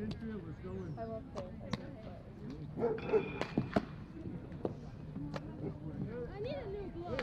didn't feel it was going. I love this. I need a new glove.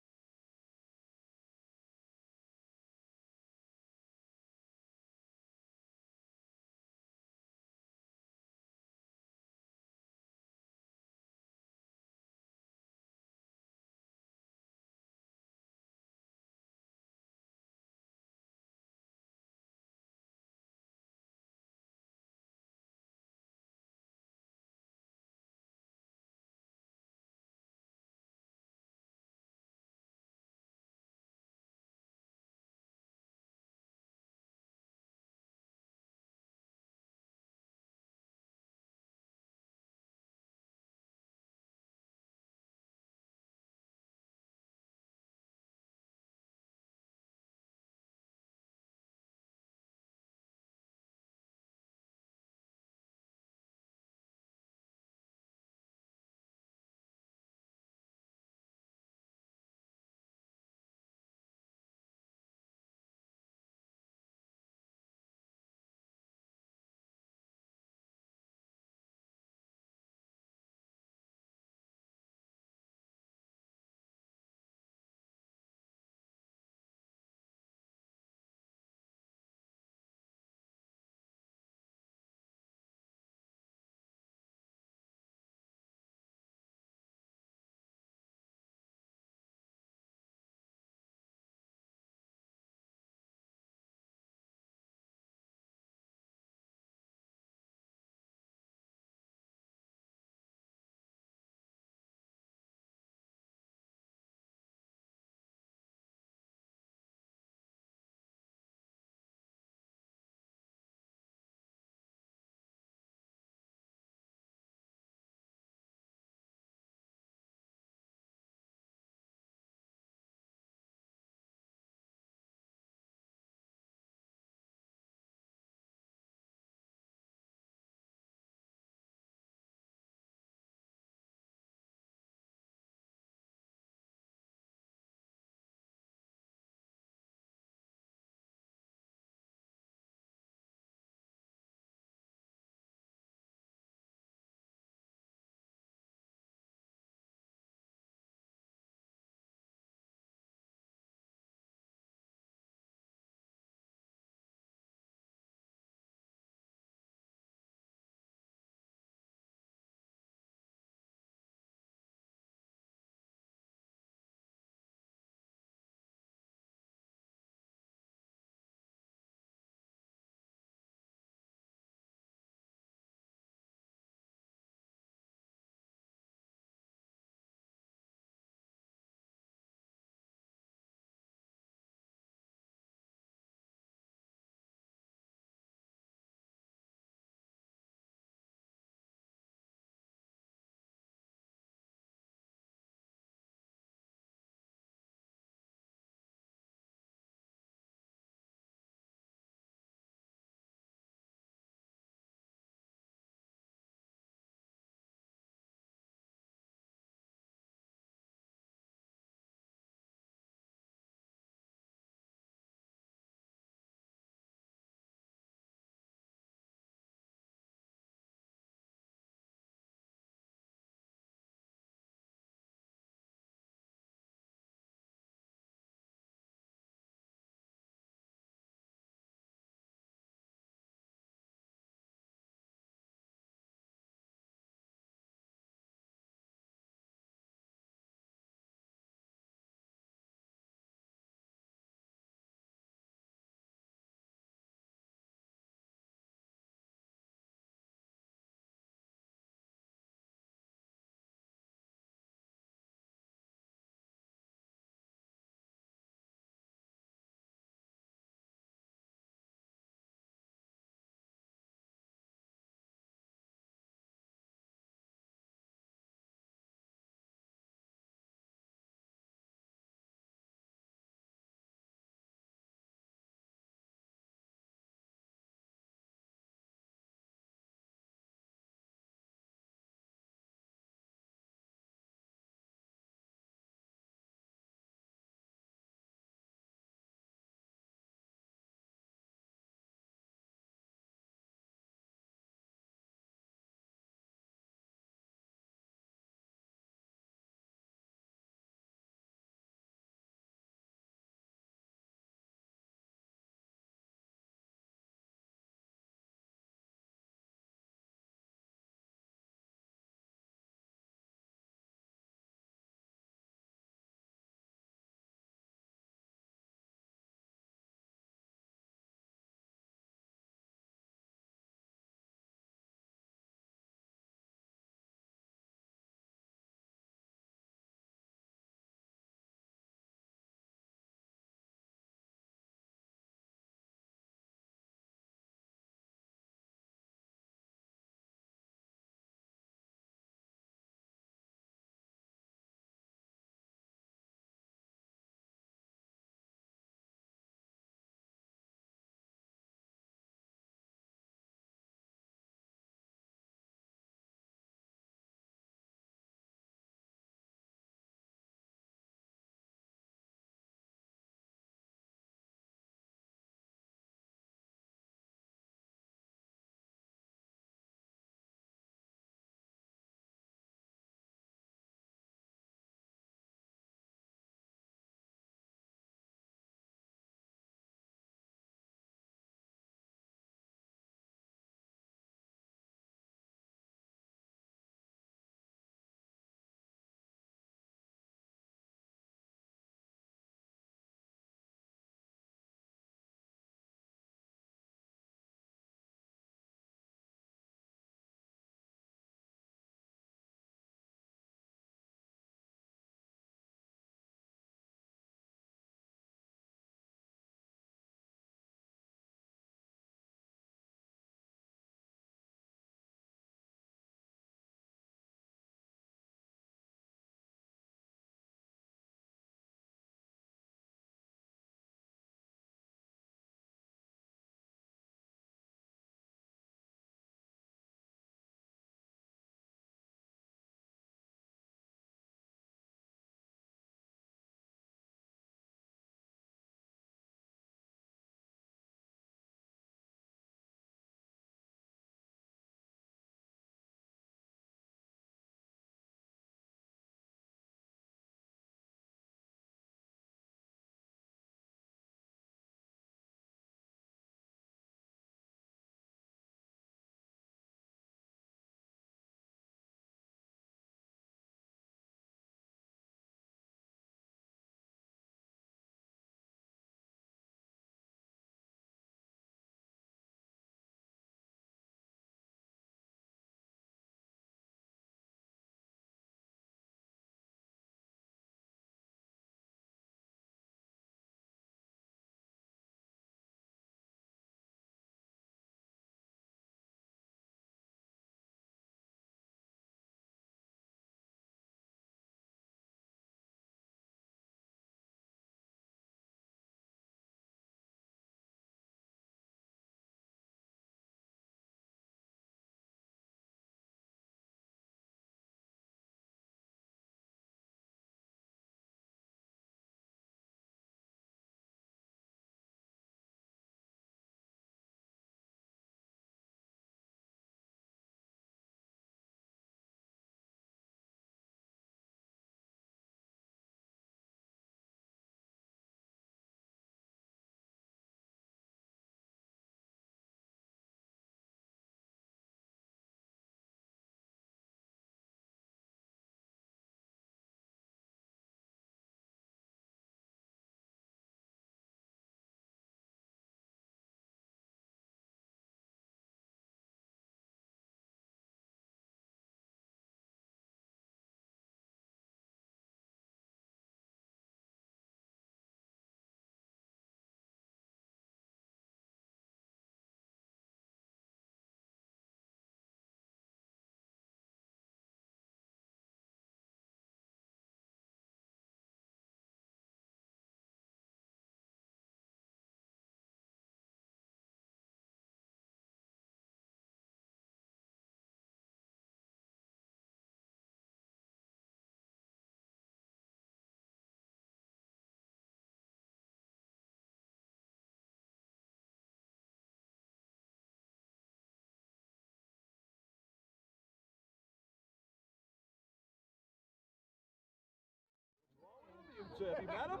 Have you met him?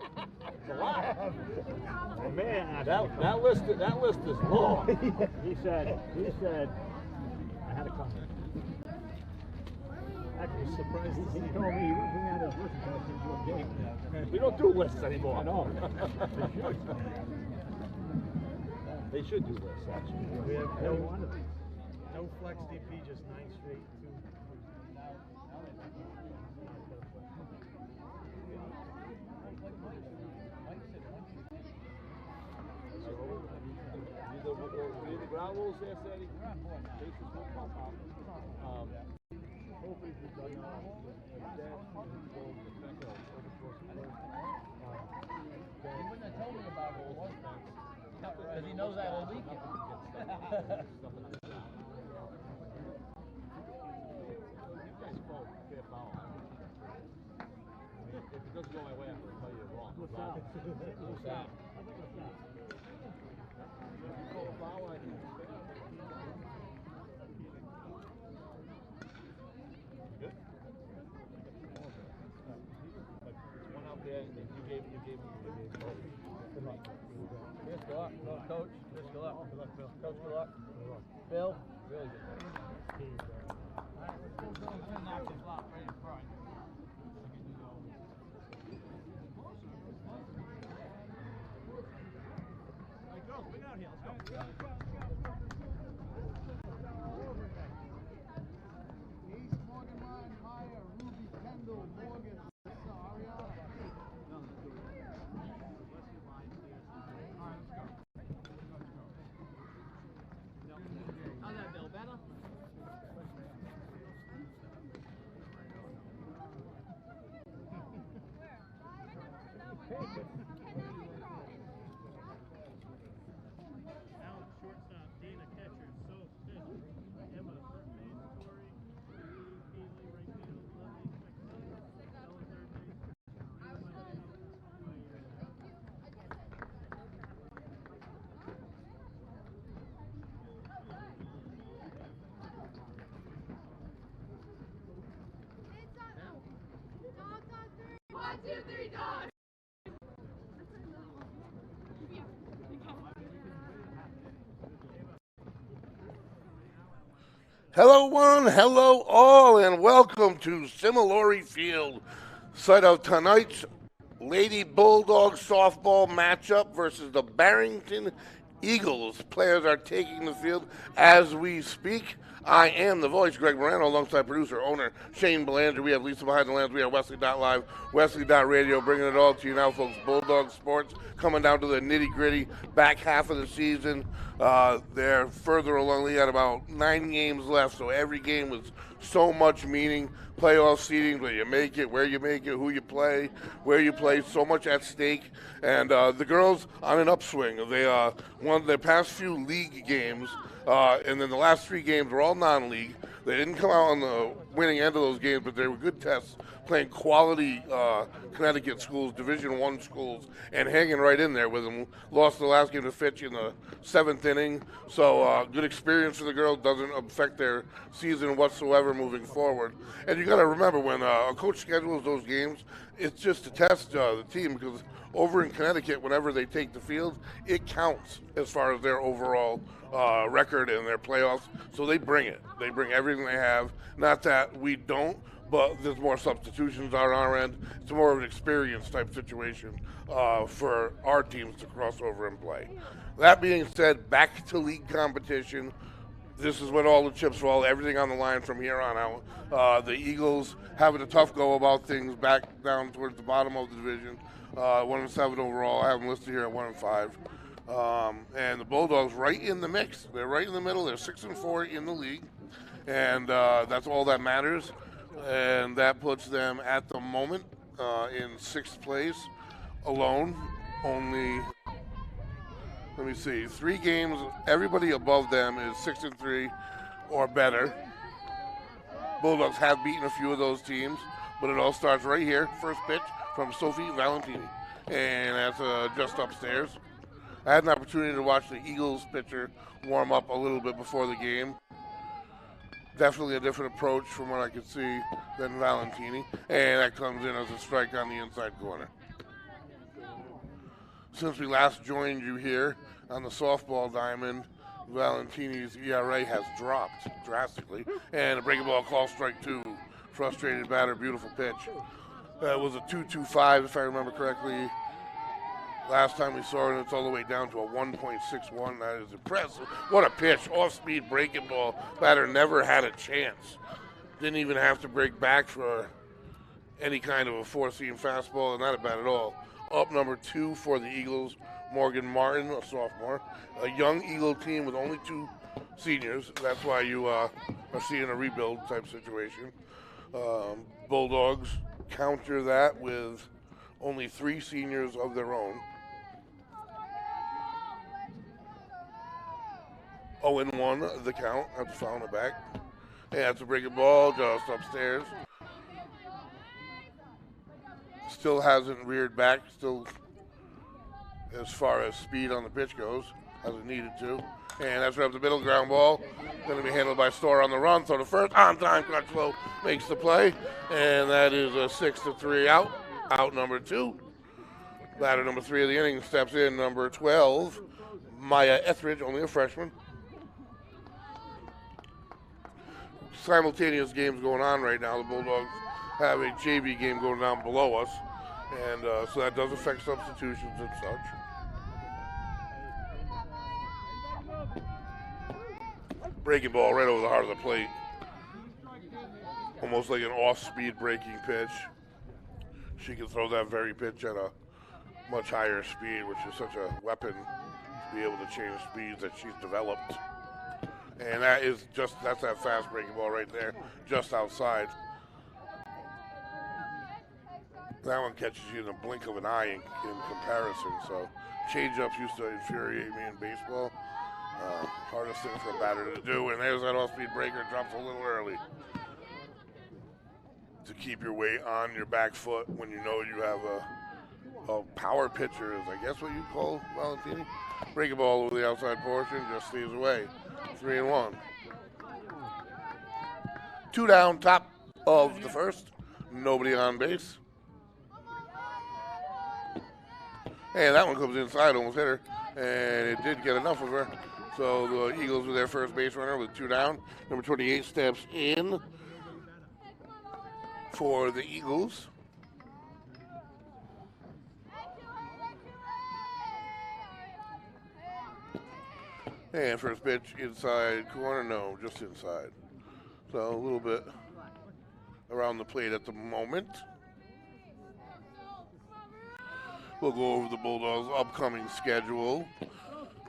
It's a lot. Oh, man, that list is long. He said, I had a comment. I was surprised. He told me he wouldn't bring out his list until he game. We don't do lists anymore. I know. They should do lists, actually. We have no flex DP, just 9 straight. Read the ground rules there, Sandy? Bases will pop out. Hopefully if you've done that, He wouldn't have told me about it. Because he knows that all weekend. If it doesn't go my way, I'm going to tell you wrong. What's that? Good? One out there, you gave me. Good luck. Yes, good luck. Good luck, Coach. Yes, good luck. Good luck, Bill. Coach, good luck. Bill, really good. All right, let's go and knock this lot right in front. East, Morgan, Ryan, Meyer, Ruby, Kendall, Morgan, Alyssa, Ariana. How's that, Bill? Better? Alex, shortstop, Dana, catcher, Soph, pitch, Emma, first base, Corey, Keeley, right field, Lily, second base, Ella, third base, One, two, three, dog! Hello one, hello all, and welcome to Similori Field, site of tonight's Lady Bulldog softball matchup versus the Barrington Eagles. Players are taking the field as we speak. I am the voice, Greg Morano, alongside producer, owner, Shane Belanger. We have Lisa behind the lens. We have Wesley.live, Wesley.radio, bringing it all to you now, folks. Bulldog Sports coming down to the nitty-gritty back half of the season. They're further along. They got about 9 games left, so every game was so much meaning. Playoff seeding, where you make it, who you play, where you play, so much at stake. And the girls on an upswing. They won their past few league games, and then the last 3 games were all non-league. They didn't come out on the winning end of those games, but they were good tests, playing quality Connecticut schools, Division I schools, and hanging right in there with them. Lost the last game to Fitch in the 7th inning, so good experience for the girls. Doesn't affect their season whatsoever moving forward. And you got to remember, when a coach schedules those games, it's just to test the team, because over in Connecticut, whenever they take the field, it counts as far as their overall record and their playoffs. So they bring it. They bring everything they have. Not that we don't, but there's more substitutions on our end. It's more of an experience type situation for our teams to cross over and play. That being said, back to league competition. This is when all the chips fall, everything on the line from here on out. The Eagles having a tough go about things back down towards the bottom of the division. 1-7 overall. I have them listed here at 1-5. And the Bulldogs right in the mix. They're right in the middle. They're 6-4 in the league, and that's all that matters. And that puts them at the moment in 6th place alone. Only, let me see, 3 games. Everybody above them is 6-3 or better. Bulldogs have beaten a few of those teams, but it all starts right here. First pitch from Sophie Valentini, and that's just upstairs. I had an opportunity to watch the Eagles pitcher warm up a little bit before the game. Definitely a different approach from what I could see than Valentini, and that comes in as a strike on the inside corner. Since we last joined you here on the softball diamond, Valentini's ERA has dropped drastically. And a breaking ball call, strike 2. Frustrated batter, beautiful pitch. It was a 2.25 if I remember correctly. Last time we saw it, it's all the way down to a 1.61. That is impressive. What a pitch. Off-speed breaking ball. Batter never had a chance. Didn't even have to break back for any kind of a four-seam fastball, and not a bad at all. Up number 2 for the Eagles, Morgan Martin, a sophomore. A young Eagle team with only 2 seniors. That's why you are seeing a rebuild type situation. Bulldogs counter that with only 3 seniors of their own. 0-1 the count. That's fouling it back. And that's a breaking ball just upstairs. Still hasn't reared back. Still, as far as speed on the pitch goes, hasn't needed to. And that's right up the middle, ground ball. Going to be handled by Storr on the run. Throw to first. On time, Crutchlow makes the play. And that is a 6-3 out. Out number 2. Batter number 3 of the inning steps in, number 12, Maya Etheridge, only a freshman. Simultaneous games going on right now. The Bulldogs have a JV game going down below us. And so that does affect substitutions and such. Breaking ball right over the heart of the plate. Almost like an off-speed breaking pitch. She can throw that very pitch at a much higher speed, which is such a weapon to be able to change speeds that she's developed. And that's that fast breaking ball right there, just outside. That one catches you in the blink of an eye in comparison. So change-ups used to infuriate me in baseball. Hardest thing for a batter to do. And there's that off-speed breaker, drops a little early. To keep your weight on your back foot when you know you have a power pitcher is, I guess, what you call Valentini. Breaking ball over the outside portion, just stays away. 3-1. 2 down, top of the first. Nobody on base. And that one comes inside, almost hit her. And it did get enough of her. So the Eagles with their first base runner with 2 down. Number 28 steps in for the Eagles. And first pitch inside corner, no, just inside. So a little bit around the plate at the moment. We'll go over the Bulldogs' upcoming schedule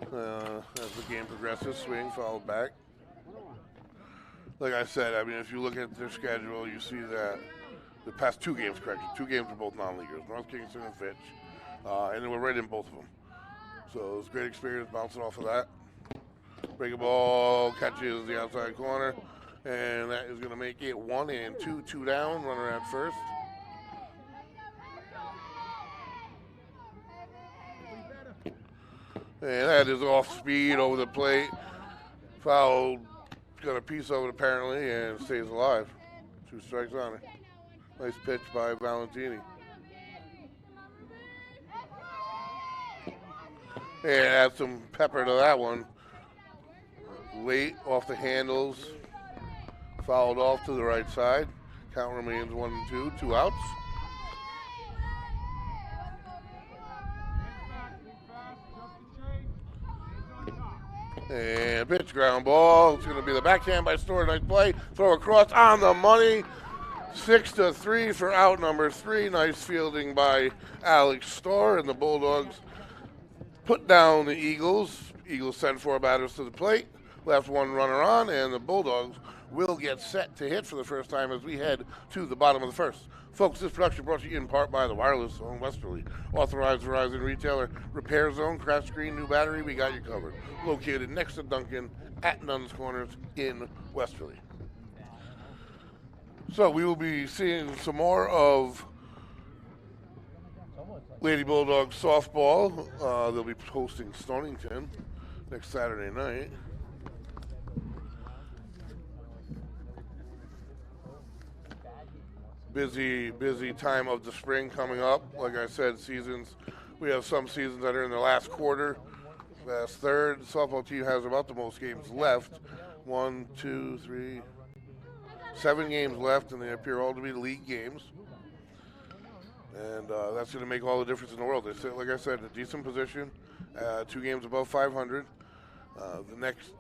as the game progresses. Swing, fouled back. Like I said, I mean, if you look at their schedule, you see that the past 2 games, correction, 2 games are both non-leaguers, North Kingston and Fitch. And then we're right in both of them. So it was a great experience bouncing off of that. Breaking ball, catches the outside corner, and that is going to make it 1-2, 2 down, runner at first. And that is off speed over the plate. Foul, got a piece of it apparently, and stays alive. 2 strikes on it. Nice pitch by Valentini. And add some pepper to that one. Late off the handles, fouled off to the right side. Count remains 1-2, 2 outs. And pitch, ground ball. It's going to be the backhand by Storr. Nice play. Throw across on the money. 6-3 for out number 3. Nice fielding by Alex Storr, and the Bulldogs put down the Eagles. Eagles send 4 batters to the plate. Left 1 runner on, and the Bulldogs will get set to hit for the first time as we head to the bottom of the first. Folks, this production brought to you in part by the Wireless Zone Westerly. Authorized Verizon retailer, Repair Zone, crash screen, new battery, we got you covered. Located next to Duncan at Nuns Corners in Westerly. So we will be seeing some more of Lady Bulldogs softball. They'll be hosting Stonington next Saturday night. Busy time of the spring coming up. Like I said, seasons We have some seasons that are in the last quarter, last third. The softball team has about the most games left. 1, 2, 3, 7 games left, and they appear all to be league games. And that's going to make all the difference in the world. They sit, like I said, in a decent position, 2 games above 500. The next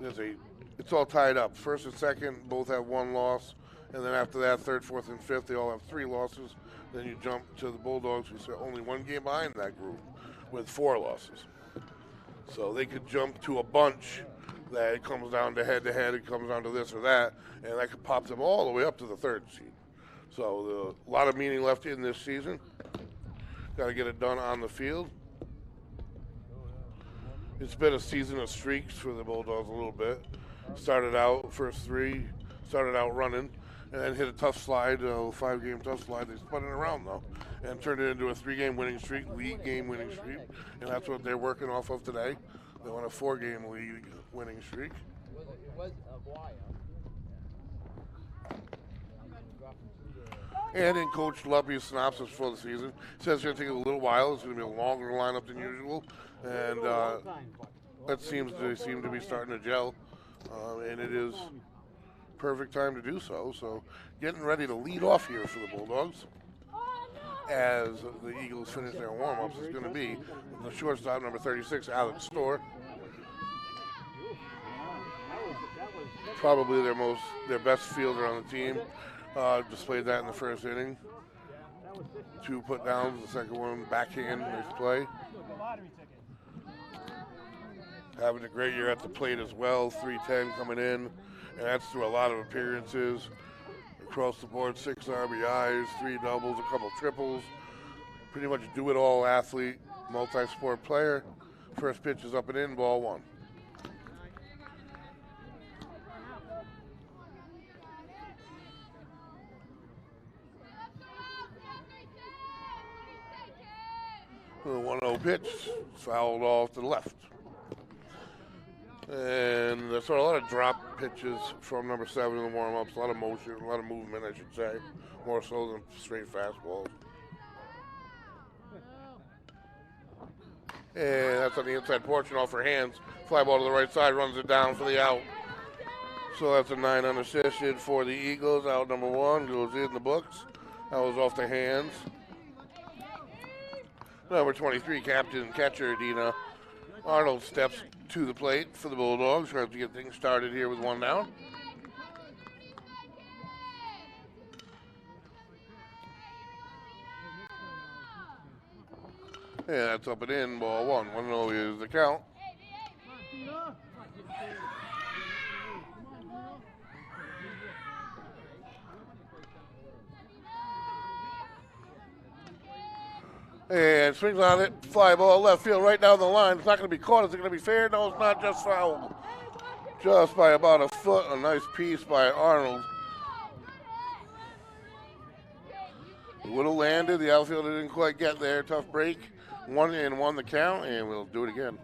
it's all tied up. First and second both have 1 loss, and then after that, third, fourth, and fifth, they all have 3 losses. Then you jump to the Bulldogs, who are only 1 game behind that group with 4 losses. So they could jump to a bunch that it comes down to head-to-head, it comes down to this or that, and that could pop them all the way up to the 3rd seed. So a lot of meaning left in this season. Got to get it done on the field. It's been a season of streaks for the Bulldogs a little bit. Started out first 3, started out running, and then hit a tough slide, 5-game tough slide. They spun it around though, and turned it into a 3-game winning streak, league game winning streak, and that's what they're working off of today. They won a 4-game league winning streak. And in Coach Luppy's synopsis for the season, says it's going to take a little while. It's going to be a longer lineup than usual, and that seem to be starting to gel, and it is perfect time to do so. So getting ready to lead off here for the Bulldogs as the Eagles finish their warm-ups is going to be the shortstop, number 36, Alex Storr. Probably their best fielder on the team. Displayed that in the first inning. 2 put downs, the second one backhand, nice play. Having a great year at the plate as well, 310 coming in, and that's through a lot of appearances. Across the board, 6 RBIs, 3 doubles, a couple triples. Pretty much do-it-all athlete, multi-sport player. First pitch is up and in, ball 1. The 1-0 pitch, fouled off to the left. And there's a lot of drop pitches from number 7 in the warm-ups, a lot of motion, a lot of movement, I should say, more so than straight fastballs. And that's on the inside porch and off her hands. Fly ball to the right side, runs it down for the out. So that's a 9 unassisted for the Eagles. Out number 1 goes in the books. That was off the hands. Number 23, captain catcher Dina Arnold steps to the plate for the Bulldogs. Tries to get things started here with 1 down. And that's up and in, ball 1. 1-0 is the count. And swings on it, fly ball left field right down the line. It's not going to be caught. Is it going to be fair? No, it's not, just fouled. Just by about a foot. A nice piece by Arnold. It would have landed. The outfielder didn't quite get there. Tough break. 1-1 the count, and we'll do it again.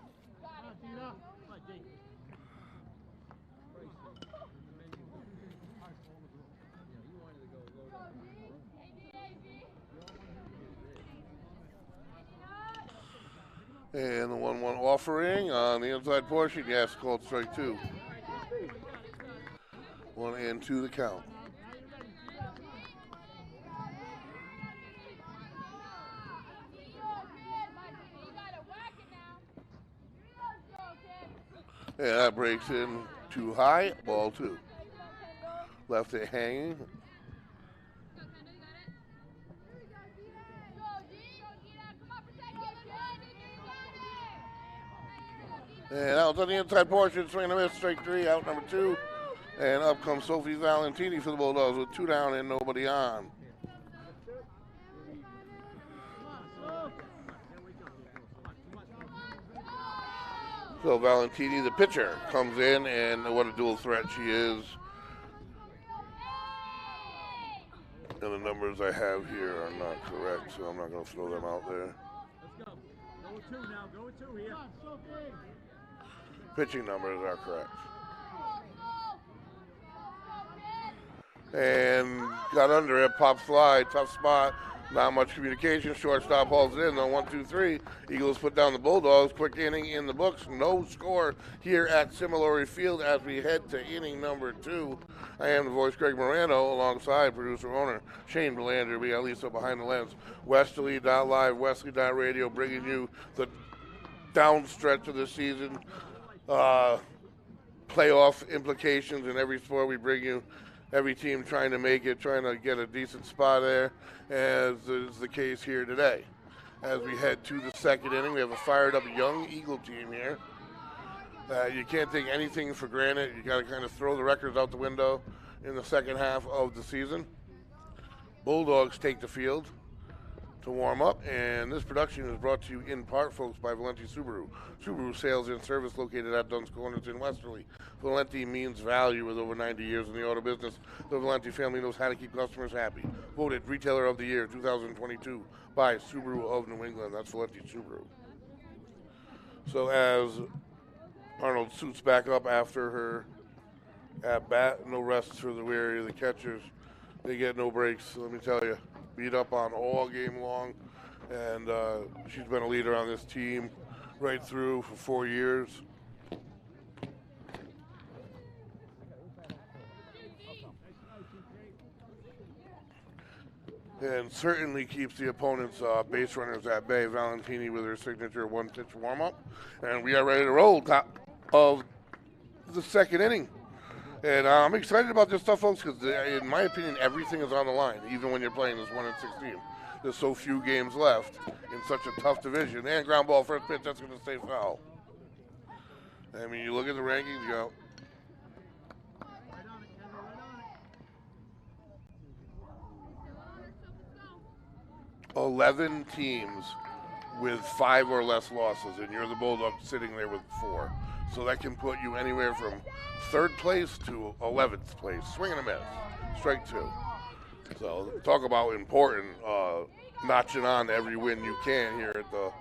And the 1-1 offering on the inside portion. Yes, called strike 2. 1-2 the count. Yeah, that breaks in too high. Ball 2. Left it hanging. And out on the inside portion, swing and a miss, strike 3, out number 2. And up comes Sophie Valentini for the Bulldogs with 2 down and nobody on. So Valentini, the pitcher, comes in, and what a dual threat she is. And the numbers I have here are not correct, so I'm not going to throw them out there. Let's go. Go with 2 now. Go with 2 here. Pitching numbers are correct. And got under it, pop slide, tough spot. Not much communication. Shortstop hauls it in. On 1-2-3. Eagles put down the Bulldogs. Quick inning in the books. No score here at Similori Field as we head to inning number 2. I am the voice, Greg Morano, alongside producer owner Shane Belanger. We got Lisa behind the lens. Westerly.live, Westerly.radio, bringing you the down stretch of the season. Playoff implications in every sport. We bring you every team trying to make it, trying to get a decent spot there, as is the case here today. As we head to the second inning, we have a fired up young Eagle team here. You can't take anything for granted. You got to kind of throw the records out the window in the second half of the season. Bulldogs take the field to warm up, and this production is brought to you in part, folks, by Valenti Subaru. Subaru sales and service located at Dunn's Corners in Westerly. Valenti means value. With over 90 years in the auto business, the Valenti family knows how to keep customers happy. Voted Retailer of the Year 2022 by Subaru of New England. That's Valenti Subaru. So as Arnold suits back up after her at bat, no rest for the weary. The catchers, they get no breaks, let me tell you. Beat up on all game long, and she's been a leader on this team right through for 4 years. And certainly keeps the opponent's base runners at bay. Valentini with her signature one-pitch warm-up. And we are ready to roll top of the second inning. And I'm excited about this stuff, folks, because in my opinion, everything is on the line, even when you're playing this 1-16. There's so few games left in such a tough division. And ground ball first pitch, that's going to stay foul. I mean, you look at the rankings, you go, 11 teams with 5 or less losses, and you're the Bulldogs sitting there with 4. So that can put you anywhere from 3rd place to 11th place. Swing and a miss. Strike 2. So talk about important, notching on every win you can here at the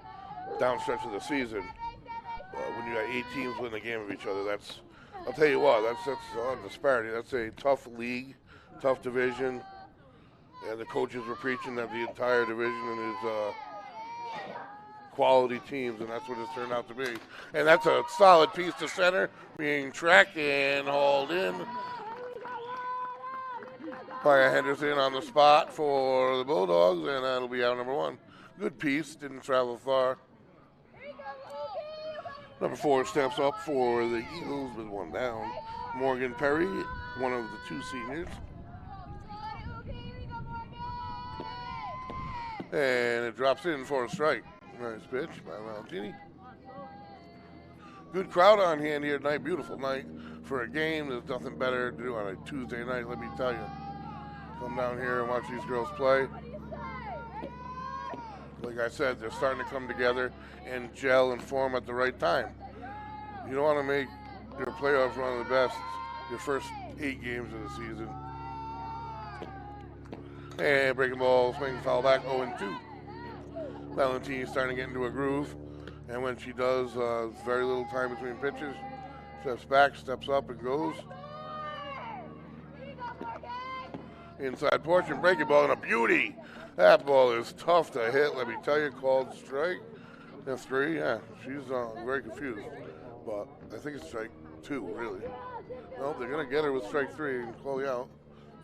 downstretch of the season. When you got 8 teams win a game of each other, that's, I'll tell you what, that's a disparity. That's a tough league, tough division. And the coaches were preaching that the entire division is quality teams, and that's what it's turned out to be. And that's a solid piece to center, being tracked and hauled in by Henderson on the spot for the Bulldogs, and that'll be out number 1. Good piece, didn't travel far. Number 4 steps up for the Eagles with 1 down. Morgan Perry, one of the 2 seniors. And it drops in for a strike. Nice pitch by Valentini. Good crowd on hand here tonight. Beautiful night for a game. There's nothing better to do on a Tuesday night, let me tell you. Come down here and watch these girls play. Like I said, they're starting to come together and gel and form at the right time. You don't want to make your playoff run the best your first 8 games of the season. And breaking ball, swing, foul back, 0-2. Valentini's starting to get into a groove, and when she does, very little time between pitches. Steps back, steps up, and goes. Inside portion, breaking ball, and a beauty. That ball is tough to hit, let me tell you. Called strike. That's 3, yeah. She's very confused, but I think it's strike 2, really. No, they're going to get her with strike 3 and call you out.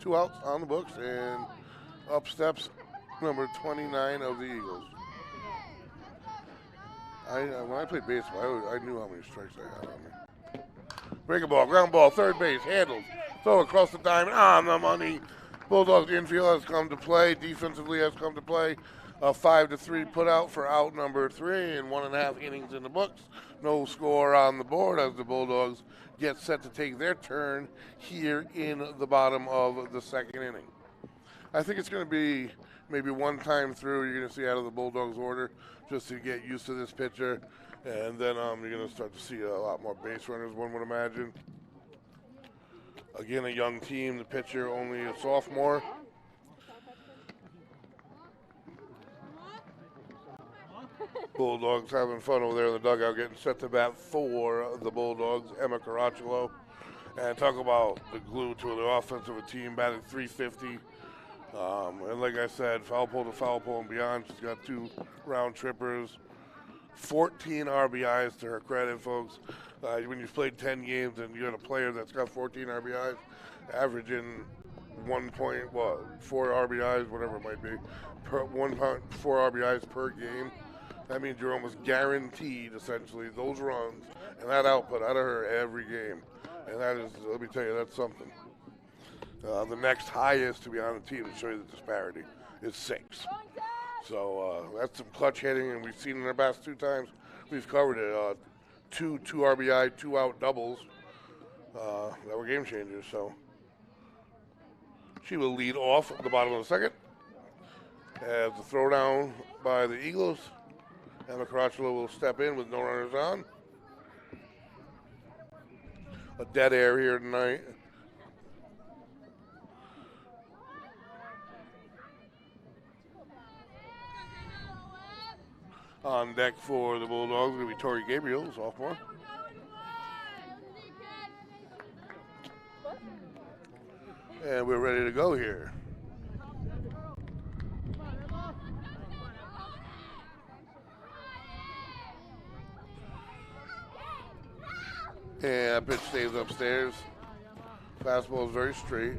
2 outs on the books, and up steps number 29 of the Eagles. When I played baseball, I knew how many strikes I had on me. Breaking ball, ground ball, third base, handled. Throw across the diamond, on the money. Bulldogs infield has come to play, defensively has come to play. A 5-3 put out for out number 3 and 1.5 innings in the books. No score on the board as the Bulldogs get set to take their turn here in the bottom of the second inning. I think it's going to be maybe one time through you're going to see out of the Bulldogs order just to get used to this pitcher. And then you're going to start to see a lot more base runners, one would imagine. Again, a young team, the pitcher only a sophomore. Bulldogs having fun over there in the dugout, getting set to bat for the Bulldogs, Emma Caracciolo. And talk about the glue to the offense of a team, batting .350. And like I said, foul pole to foul pole and beyond. She's got 2 round trippers, 14 RBIs to her credit, folks. When you've played 10 games and you got a player that's got 14 RBIs, averaging 4 RBIs, whatever it might be, per 1.4 RBIs per game. That means you're almost guaranteed, essentially, those runs and that output out of her every game. And that is, let me tell you, that's something. The next highest to be on the team to show you the disparity is 6. So that's some clutch hitting, and we've seen in the past 2 times we've covered it. 2 RBI, 2 out doubles that were game changers. So she will lead off at the bottom of the second as the throwdown by the Eagles. Emma Caracciolo will step in with no runners on. A dead air here tonight. On deck for the Bulldogs will be Tori Gabriel, sophomore. And we're ready to go here. And pitch stays upstairs. Fastball is very straight.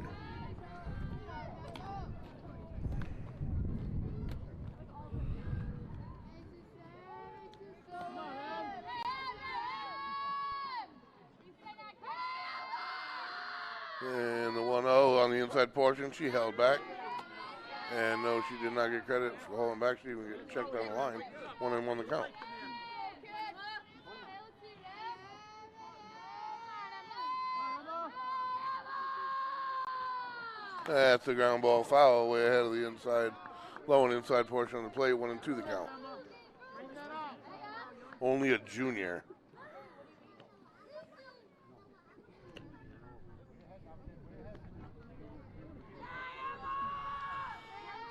And the 1-0 on the inside portion, she held back. And no, she did not get credit for holding back. She even get checked on the line. 1-1 the count. That's a ground ball foul way ahead of the inside, low and inside portion of the plate. 1-2 the count. Only a junior.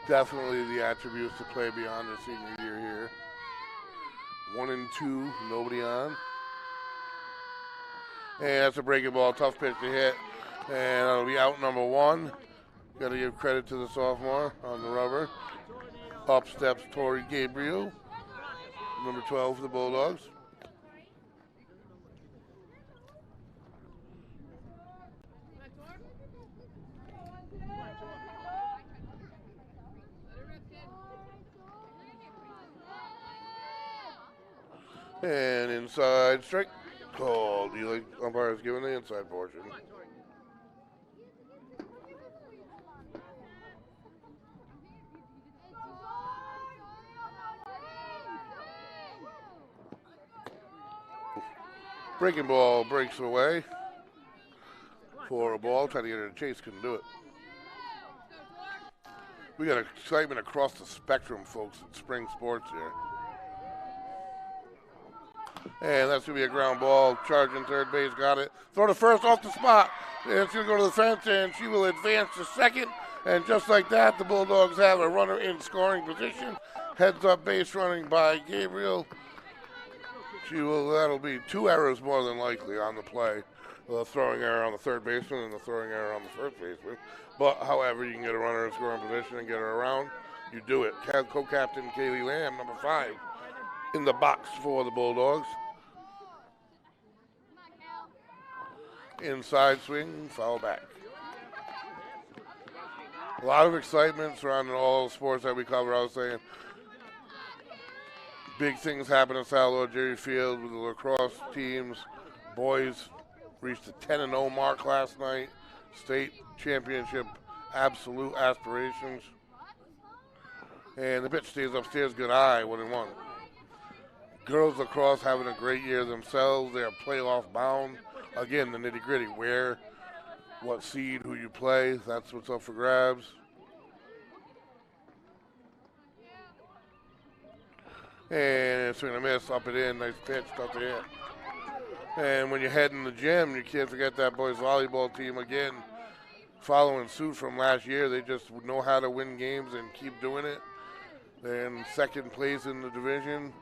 Definitely the attributes to play beyond her senior year here. 1-2, nobody on. And that's a breaking ball, tough pitch to hit. And that'll be out number 1. Got to give credit to the sophomore on the rubber. Up steps Tori Gabriel, number 12 for the Bulldogs. And inside strike called. The umpire's given the inside portion. Breaking ball breaks away for a ball. Trying to get her to chase, couldn't do it. We got excitement across the spectrum, folks, in spring sports here. And that's going to be a ground ball. Charging third base, got it. Throw to first off the spot. And it's going to go to the fence, and she will advance to second. And just like that, the Bulldogs have a runner in scoring position. Heads up base running by Gabriel. That'll be 2 errors more than likely on the play. The throwing error on the third baseman and the throwing error on the first baseman. But, however, you can get a runner in scoring position and get her around. You do it. Co-captain Kaylee Lamb, number 5, in the box for the Bulldogs. Inside swing, foul back. A lot of excitement surrounding all the sports that we cover. I was saying big things happen in South Lord Jerry Field with the lacrosse teams. Boys reached the 10-0 mark last night. State championship absolute aspirations. And the pitch stays upstairs, good eye, 1-1. Girls lacrosse having a great year themselves. They are playoff bound. Again, the nitty-gritty, where, what seed, who you play, that's what's up for grabs. And it's going to miss, up and in, nice pitch, tough to hit. And when you head in the gym, you can't forget that boys volleyball team again, following suit from last year. They just know how to win games and keep doing it. They're in second place in the division.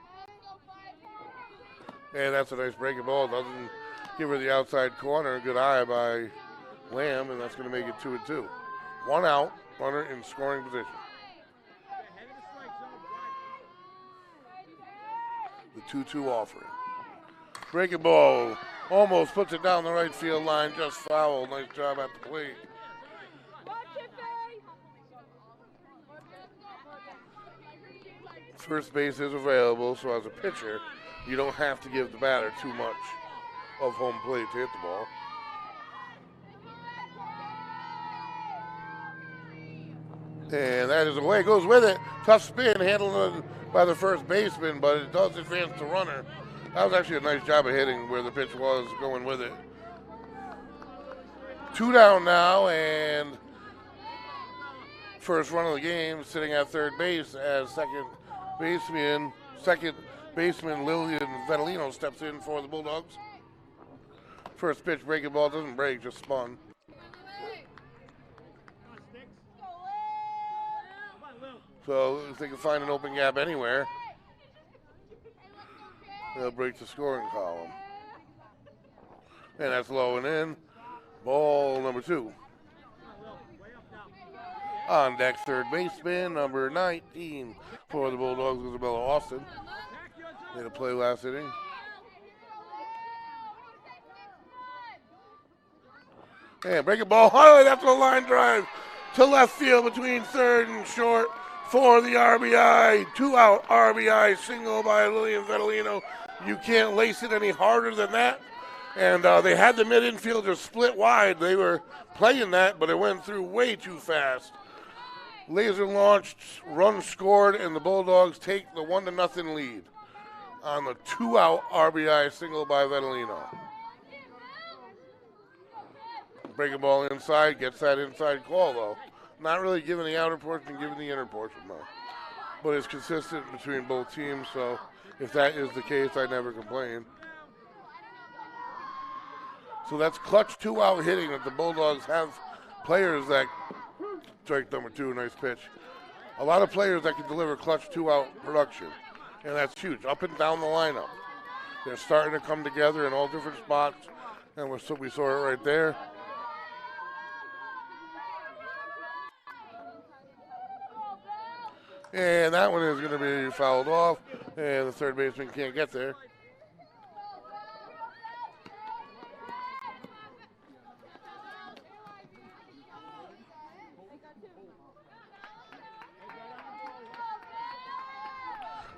And that's a nice breaking ball. Doesn't give her the outside corner. Good eye by Lamb, and that's going to make it 2-2. 1 out, runner in scoring position. The 2-2 offering. Breaking ball almost puts it down the right field line, just foul. Nice job at the plate. First base is available, so as a pitcher, you don't have to give the batter too much of home plate to hit the ball. And that is away. Goes with it. Tough spin handled by the first baseman, but it does advance the runner. That was actually a nice job of hitting where the pitch was going with it. 2 down now, and first run of the game sitting at third base as second baseman Lillian Vettelino steps in for the Bulldogs. First pitch, breaking ball, doesn't break, just spun. So if they can find an open gap anywhere, they'll break the scoring column. And that's low and in. Ball number 2. On deck, third baseman, number 19 for the Bulldogs, Isabella Austin. Made a play last inning. And breaking ball, highlight after the line drive to left field between third and short for the RBI. 2-out RBI single by Lillian Vettelino. You can't lace it any harder than that. And they had the mid-infielder split wide. They were playing that, but it went through way too fast. Laser launched, run scored, and the Bulldogs take the 1-0 lead on the 2-out RBI single by Vettelino. Breaking ball inside, gets that inside call, though. Not really giving the outer portion, giving the inner portion, though. But it's consistent between both teams, so if that is the case, I never complain. So that's clutch 2-out hitting that the Bulldogs have players that, strike number 2, nice pitch. A lot of players that can deliver clutch 2-out production, and that's huge. Up and down the lineup. They're starting to come together in all different spots, and we saw it right there. And that one is going to be fouled off, and the third baseman can't get there.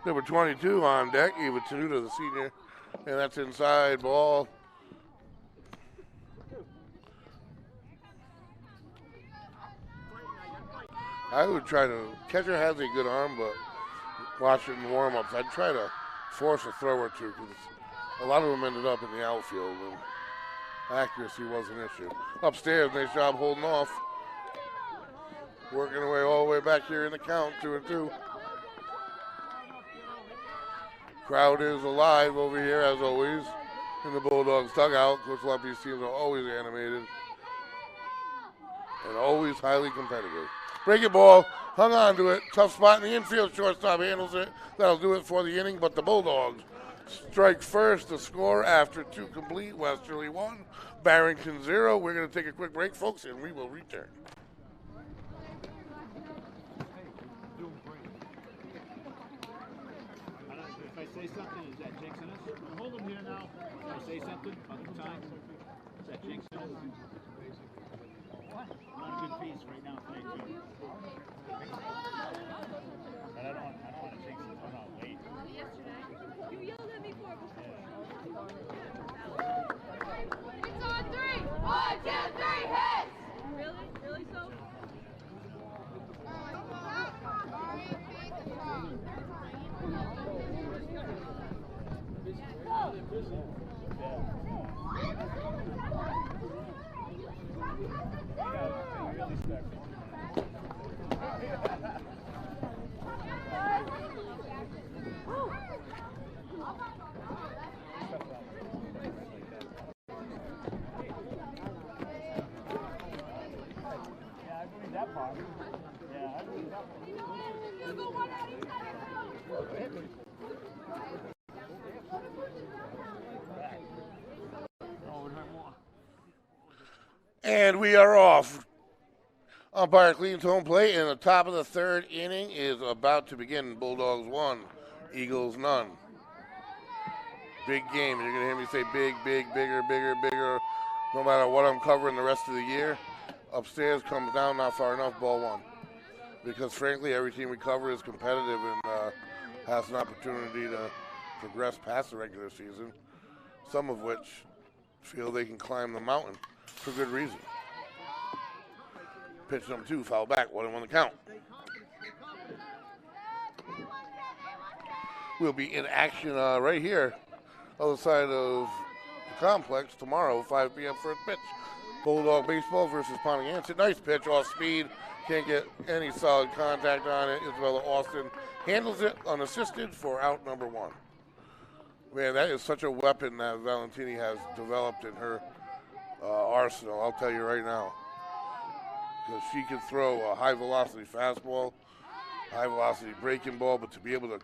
Number 22 on deck, Eva Tenuta, the senior, and that's inside ball. I would try to, catcher has a good arm, but watching in warm-ups, I'd try to force a throw or two because a lot of them ended up in the outfield and accuracy was an issue. Upstairs, nice job holding off. Working away all the way back here in the count, 2-2. Crowd is alive over here, as always, in the Bulldogs dugout. Coach Lumpy's teams are always animated and always highly competitive. Breaking ball, hung on to it. Tough spot in the infield. Shortstop handles it. That'll do it for the inning, but the Bulldogs strike first to score after 2 complete. Westerly 1, Barrington 0. We're going to take a quick break, folks, and we will return. If I say something, is that jinxing us? Hold them here now. If I say something about the time, is that jinxing us? What? I'm on a good piece right now tonight, too. But I don't want to jinx it. I'm not late. Yesterday, you yelled at me for it before. It's on 3. 1, 2, 3, hits! Really? Really so? And we are off. Umpire cleans home plate, and the top of the third inning is about to begin. Bulldogs 1, Eagles none. Big game, and you're going to hear me say big, big, bigger, bigger, bigger, no matter what I'm covering the rest of the year. Upstairs comes down not far enough, ball 1. Because frankly, every team we cover is competitive and has an opportunity to progress past the regular season, some of which feel they can climb the mountain for good reason. Pitch number 2, foul back, 1-1 the count. We'll be in action right here, other side of the complex tomorrow, 5 p.m. first pitch. Bulldog baseball versus Pontiac. Nice pitch off speed. Can't get any solid contact on it. Isabella Austin handles it unassisted for out number 1. Man, that is such a weapon that Valentini has developed in her arsenal, I'll tell you right now. Because she can throw a high-velocity fastball, high-velocity breaking ball, but to be able to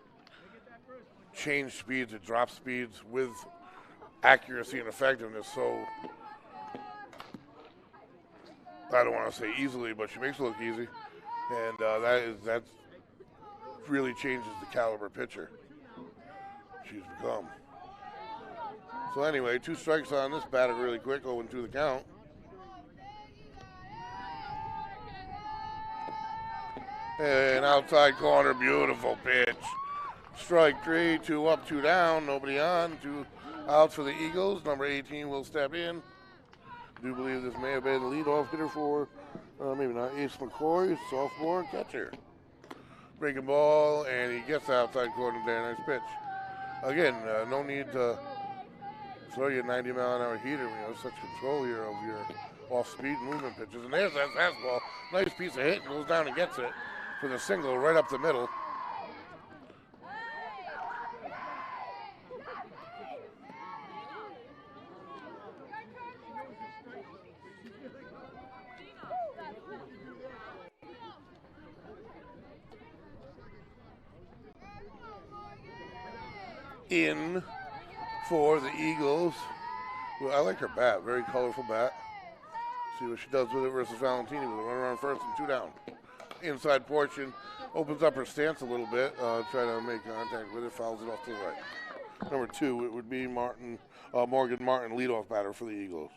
change speeds and drop speeds with accuracy and effectiveness, so I don't want to say easily, but she makes it look easy, and that really changes the caliber pitcher she's become. So anyway, 2 strikes on this batter really quick, 0-2 the count. And outside corner, beautiful pitch. Strike 3, 2 up, 2 down, nobody on, 2 outs for the Eagles. Number 18 will step in. Do believe this may have been the leadoff hitter for, maybe not, Ace McCoy, sophomore catcher. Breaking ball, and he gets outside corner there, nice pitch. Again, no need to throw you a 90-mile-an-hour heater when you have such control here of your off-speed movement pitches. And there's that fastball. Nice piece of hit, and goes down and gets it for the single right up the middle. In for the Eagles. Well, I like her bat, very colorful bat. See what she does with it versus Valentini with a runner on first and 2 down. Inside portion, opens up her stance a little bit, try to make contact with it, fouls it off to the right. Number 2, it would be Morgan Martin, leadoff batter for the Eagles.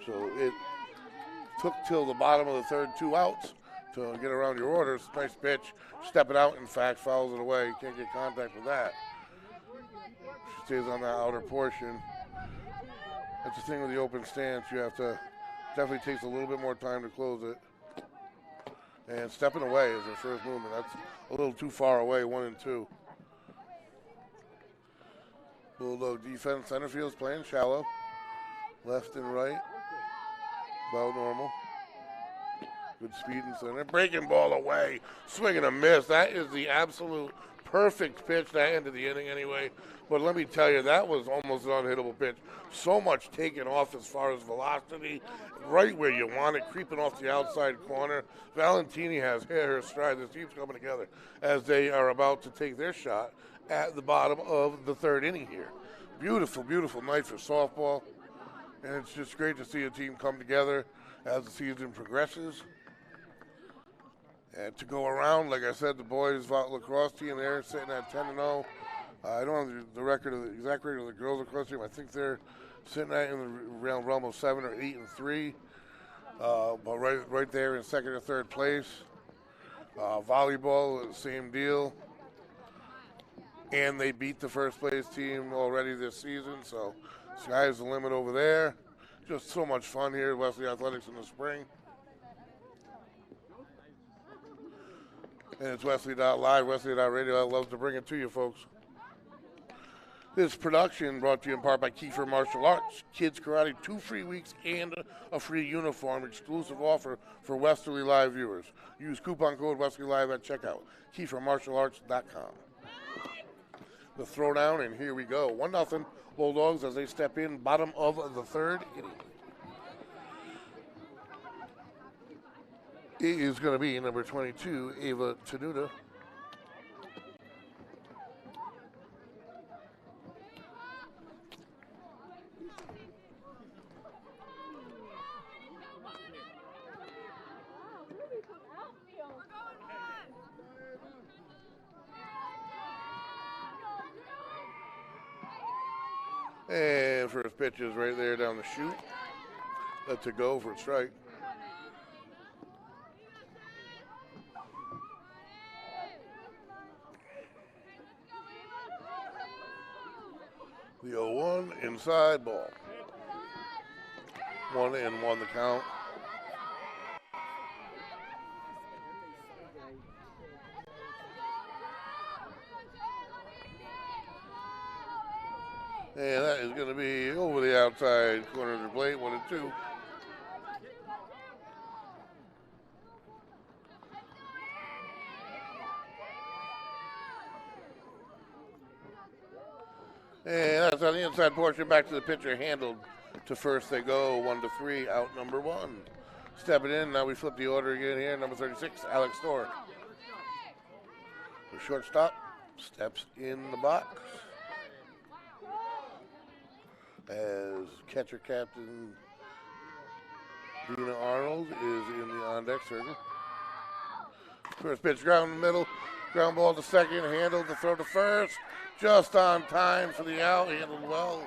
So it took till the bottom of the third, 2 outs to get around your orders. Nice pitch, step it out, in fact, fouls it away. Can't get contact with that. She stays on that outer portion. That's the thing with the open stance. You have to, definitely takes a little bit more time to close it. And stepping away is her first movement. That's a little too far away, 1 and 2. Bulldog defense, center field's playing shallow. Left and right, about normal. Good speed in center. Breaking ball away, swing and a miss. That is the absolute perfect pitch that end of the inning anyway. But let me tell you, that was almost an unhittable pitch. So much taken off as far as velocity, right where you want it, creeping off the outside corner. Valentini has hit her stride. This team's coming together as they are about to take their shot at the bottom of the third inning here. Beautiful, beautiful night for softball. And it's just great to see a team come together as the season progresses. And to go around, like I said, the boys lacrosse team there sitting at 10-0. I don't have the record of the exact record of the girls lacrosse team. I think they're sitting at in the realm of 7 or 8-3. But right there in second or third place. Volleyball, same deal. And they beat the first place team already this season, so sky's the limit over there. Just so much fun here at Westerly Athletics in the spring. And it's Westerly.live, Westerly.radio. I love to bring it to you, folks. This production brought to you in part by Kiefer Martial Arts. Kids Karate, 2 free weeks and a free uniform. Exclusive offer for Westerly Live viewers. Use coupon code Westerly Live at checkout. KieferMartialArts.com. The throwdown, and here we go. 1-0 Bulldogs as they step in, bottom of the third inning. It is going to be number 22, Ava Tenuta. And first pitch is right there down the chute. That's a go for a strike. The 0-1 inside ball. 1-1 the count. And that is going to be over the outside corner of the plate, 1-2. And that's on the inside portion, back to the pitcher, handled to first they go, 1-3, out number 1. Stepping in, now we flip the order again here, number 36, Alex Storr. The shortstop steps in the box as catcher captain Dina Arnold is in the on-deck circle. First pitch, ground in the middle, ground ball to second, handled to throw to first. Just on time for the out, handled well.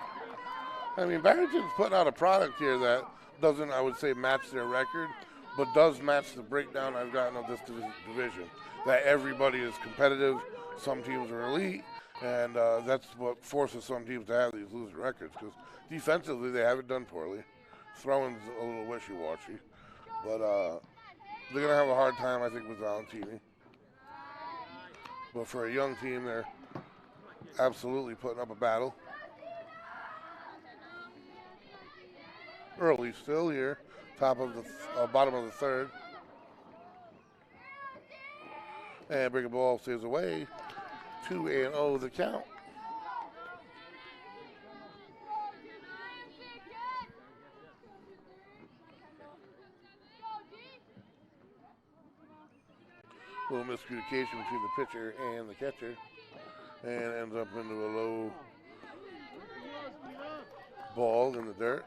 I mean, Barrington's putting out a product here that doesn't, I would say, match their record, but does match the breakdown I've gotten of this division. That everybody is competitive, some teams are elite, and that's what forces some teams to have these losing records, because defensively they haven't done poorly. Throwing's a little wishy-washy, but they're going to have a hard time, I think, with Valentini. But for a young team, they're absolutely putting up a battle. Early still here, top of the bottom of the third. And breaking ball stays away. 2-0 the count. A little miscommunication between the pitcher and the catcher. And ends up into a low ball in the dirt.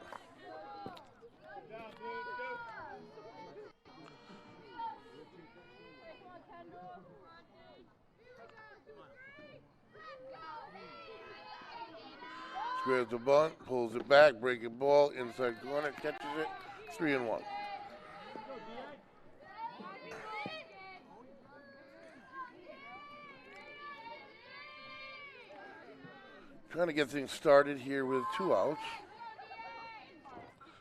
Squares the bunt, pulls it back, breaking ball, inside corner, catches it, 3-1. Trying to get things started here with 2 outs.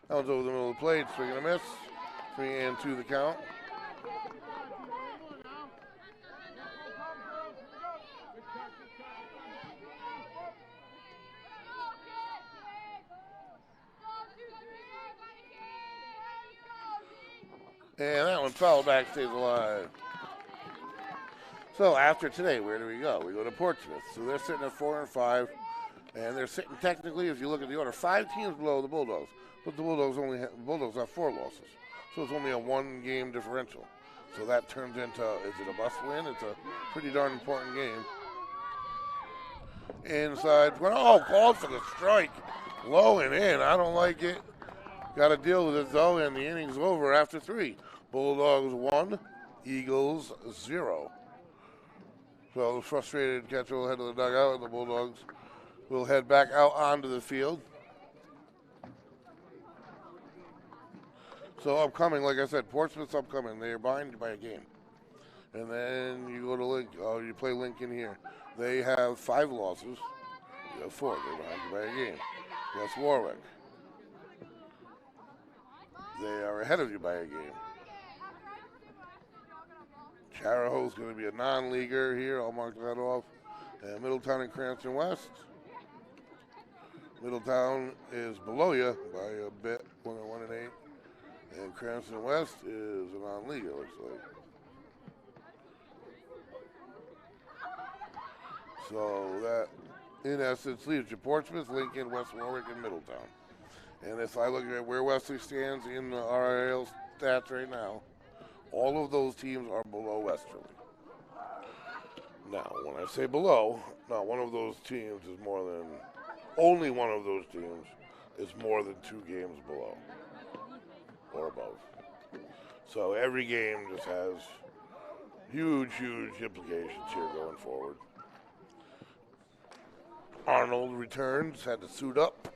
That one's over the middle of the plate, swing and a miss. 3-2 the count. And that one foul back, stays alive. So after today, where do we go? We go to Portsmouth. So they're sitting at 4-5. And they're sitting technically, if you look at the order, 5 teams below the Bulldogs. But the Bulldogs have 4 losses. So it's only a 1-game differential. So that turns into, is it a must-win? It's a pretty darn important game. Inside, oh, called for the strike. Low and in, I don't like it. Got to deal with it though, and the inning's over after 3. Bulldogs 1, Eagles 0. So the frustrated catcher will head to the dugout, and the Bulldogs will head back out onto the field. So upcoming, like I said, Portsmouth's upcoming. They are behind by a game. And then you go to Lincoln. Oh, you play Lincoln here. They have 5 losses. You have 4. They're behind you by a game. That's Warwick. They are ahead of you by a game. Charahoe's going to be a non-leaguer here. I'll mark that off. And Middletown and Cranston West. Middletown is below you by a bit, 1-8. And Cranston West is a non-league, it looks like. So that, in essence, leaves you Portsmouth, Lincoln, West Warwick, and Middletown. And if I look at where Westerly stands in the RIL stats right now, all of those teams are below Westerly. Now, when I say below, not one of those teams is more than, only one of those teams is more than 2 games below or above. So every game just has huge, huge implications here going forward. Arnold returns, had to suit up.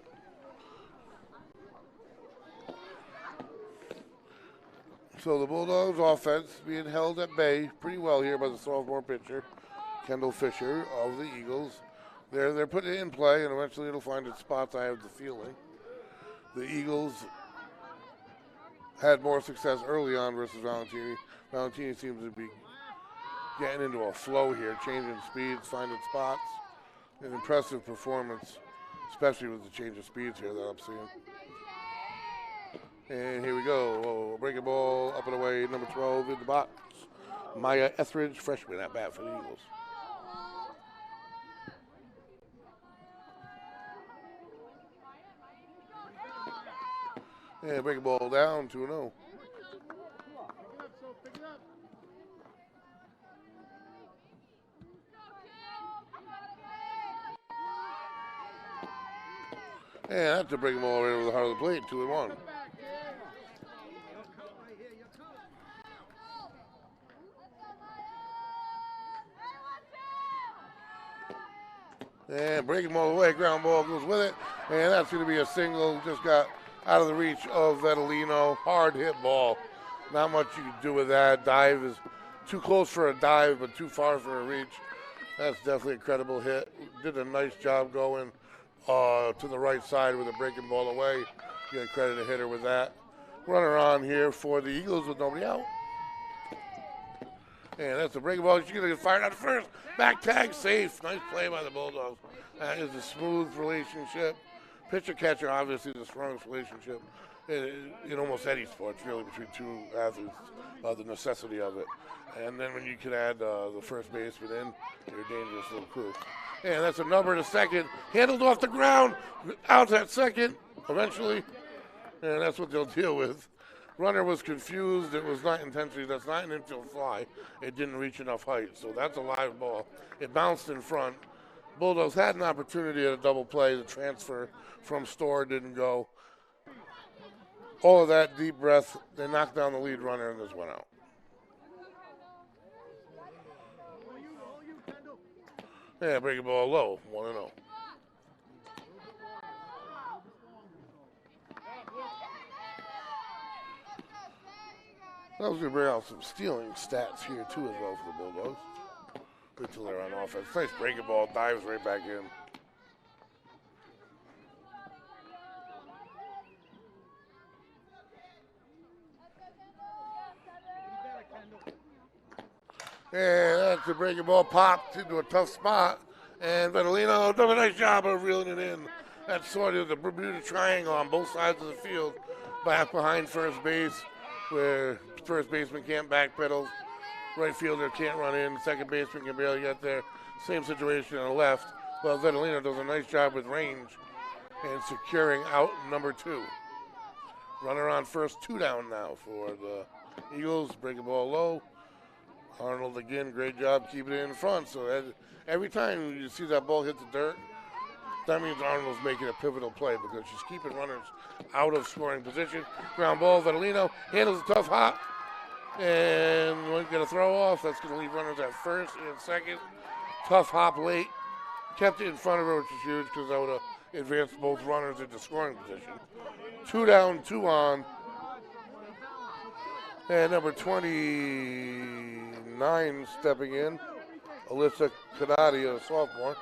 So the Bulldogs offense being held at bay pretty well here by the sophomore pitcher, Kendall Fisher of the Eagles. They're putting it in play, and eventually it'll find its spots, I have the feeling. The Eagles had more success early on versus Valentini. Valentini seems to be getting into a flow here, changing speeds, finding spots. An impressive performance, especially with the change of speeds here that I'm seeing. And here we go. Oh, breaking ball up and away, number 12 in the box. Maya Etheridge, freshman at bat for the Eagles. And breaking ball down, 2-0. And that's a breaking ball right over the heart of the plate, 2-1. And breaking ball away, ground ball goes with it. And that's going to be a single, just got out of the reach of Vettelino. Hard hit ball. Not much you can do with that. Dive is too close for a dive, but too far for a reach. That's definitely a credible hit. Did a nice job going to the right side with a breaking ball away. You got to credit a hitter with that. Runner on here for the Eagles with nobody out. And that's a breaking ball. She's going to get fired out first. Back tag safe. Nice play by the Bulldogs. That is a smooth relationship. Pitcher-catcher, obviously, the strongest relationship in almost any sport, really, between two athletes, the necessity of it. And then when you can add the first baseman in, you're a dangerous little crew. And that's a number to second. Handled off the ground. Out at second, eventually. And that's what they'll deal with. Runner was confused. It was not intentionally. That's not an infield fly. It didn't reach enough height. So that's a live ball. It bounced in front. Bulldogs had an opportunity at a double play. The transfer from Storr didn't go. All of that, deep breath. They knocked down the lead runner and this went out. Yeah, breaking ball low, 1-0. I was going to bring out some stealing stats here, too, as well for the Bulldogs. Wait till they're on offense. Nice breaking ball, dives right back in. And that's a breaking ball popped into a tough spot. And Vettelino does a nice job of reeling it in. That's sort of the Bermuda Triangle on both sides of the field. Back behind first base, where first baseman can't backpedal. Right fielder can't run in. Second baseman can barely get there. Same situation on the left. Well, Vettelino does a nice job with range and securing out number 2. Runner on first, 2 down now for the Eagles. Breaking ball low. Arnold again, great job keeping it in front. So every time you see that ball hit the dirt, that means Arnold's making a pivotal play because she's keeping runners out of scoring position. Ground ball, Vettelino handles a tough hop. And we're going to throw off. That's going to leave runners at first and second. Tough hop late. Kept it in front of her, which is huge because that would have advanced both runners into scoring position. 2 down, 2 on. And number 29 stepping in, Alyssa Canati, a sophomore.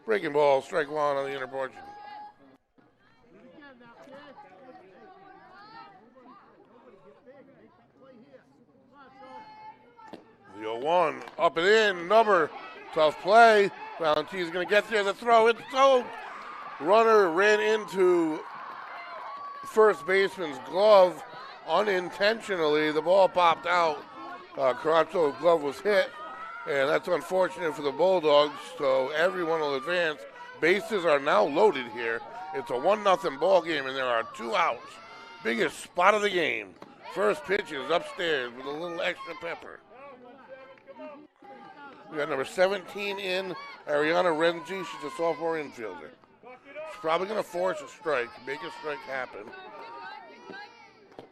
Breaking ball, strike 1 on the inner portion. The 0-1, up and in, number, tough play. Valentina's going to get there, the throw, it's so. Runner ran into first baseman's glove unintentionally. The ball popped out. Caraccio's glove was hit, and that's unfortunate for the Bulldogs, so everyone will advance. Bases are now loaded here. It's a 1-0 ball game, and there are 2 outs. Biggest spot of the game. First pitch is upstairs with a little extra pepper. We got number 17 in, Ariana Renzi. She's a sophomore infielder. She's probably going to force a strike, make a strike happen.